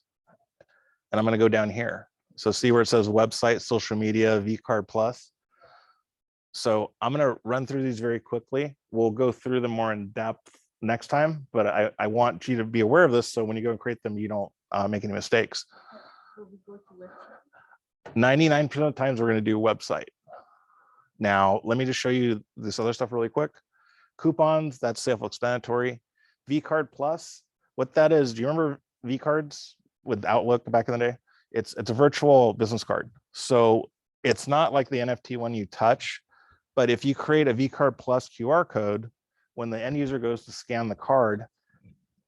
And I'm gonna go down here. So see where it says website, social media, vCard Plus. So I'm gonna run through these very quickly. We'll go through them more in depth next time, but I want you to be aware of this, so when you go and create them, you don't make any mistakes. 99% of the times we're gonna do website. Now, let me just show you this other stuff really quick. Coupons, that's self-explanatory. vCard Plus, what that is, do you remember vCards with Outlook back in the day? It's a virtual business card. So it's not like the NFT one you touch, but if you create a vCard Plus QR code, when the end user goes to scan the card,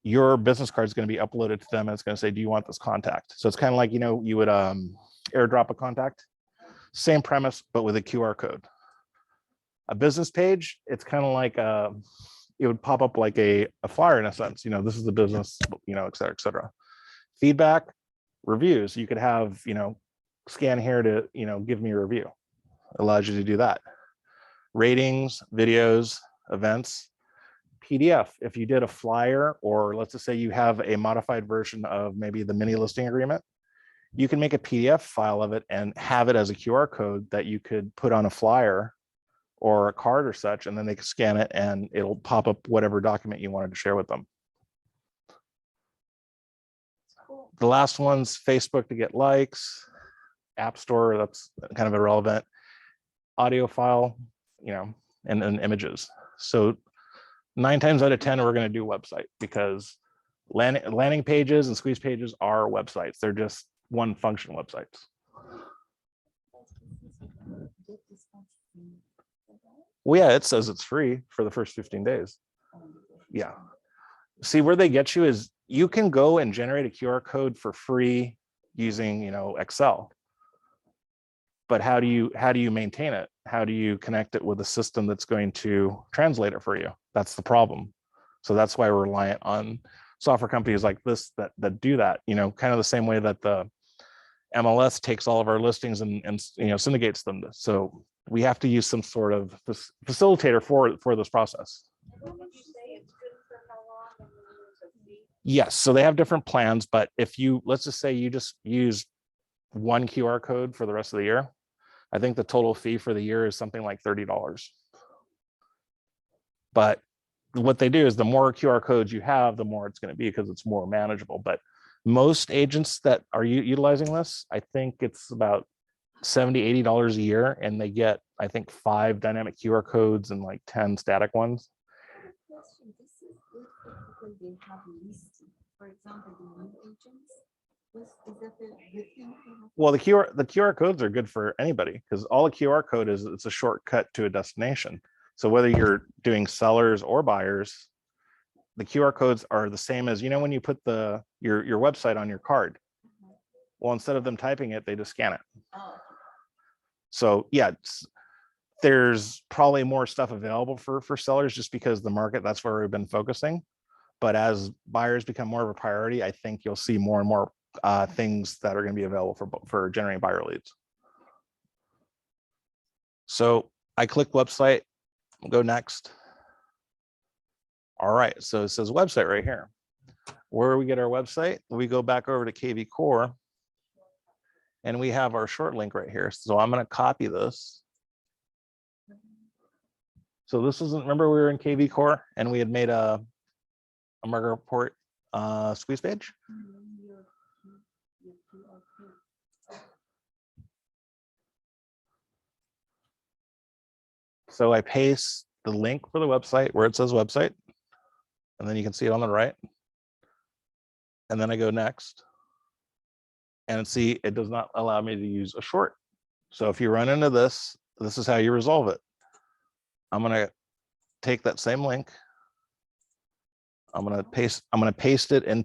your business card is going to be uploaded to them, and it's going to say, do you want this contact? So it's kind of like, you would airdrop a contact. Same premise, but with a QR code. A business page, it's kind of like it would pop up like a flyer in a sense. This is the business, et cetera, et cetera. Feedback, reviews. You could have, scan here to, give me a review. Allows you to do that. Ratings, videos, events. PDF, if you did a flyer, or let's just say you have a modified version of maybe the mini listing agreement, you can make a PDF file of it and have it as a QR code that you could put on a flyer or a card or such, and then they can scan it and it'll pop up whatever document you wanted to share with them. The last one's Facebook to get likes, App Store, that's kind of irrelevant, audio file, and images. So 9 times out of 10, we're going to do website, because landing pages and squeeze pages are websites. They're just one function websites. Well, yeah, it says it's free for the first 15 days. Yeah. See, where they get you is you can go and generate a QR code for free using, Excel. But how do you maintain it? How do you connect it with a system that's going to translate it for you? That's the problem. So that's why we're reliant on software companies like this that do that, you know, kind of the same way that the MLS takes all of our listings and you know, syndicates them. So we have to use some sort of facilitator for this process. Yes, so they have different plans, but if you, let's just say you just use one QR code for the rest of the year, I think the total fee for the year is something like $30. But what they do is the more QR codes you have, the more it's going to be, because it's more manageable. But most agents that are utilizing this, I think it's about $70, $80 a year, and they get, I think, 5 dynamic QR codes and like 10 static ones. Question, this is good because they have listing, for example, the new agents. Is that the good thing? Well, the QR codes are good for anybody, because all a QR code is, it's a shortcut to a destination. So whether you're doing sellers or buyers, the QR codes are the same as, you know, when you put your website on your card. Well, instead of them typing it, they just scan it. Oh, So yeah, there's probably more stuff available for sellers just because the market, that's where we've been focusing. But as buyers become more of a priority, I think you'll see more and more things that are going to be available for generating buyer leads. So I click website, go next. All right, so it says website right here. Where we get our website, we go back over to kvCore, and we have our short link right here. So I'm going to copy this. So this isn't, remember we were in kvCore and we had made a market report squeeze page. So I paste the link for the website where it says website, and then you can see it on the right. And then I go next, and see it does not allow me to use a short. So if you run into this, this is how you resolve it. I'm going to take that same link. I'm going to paste it in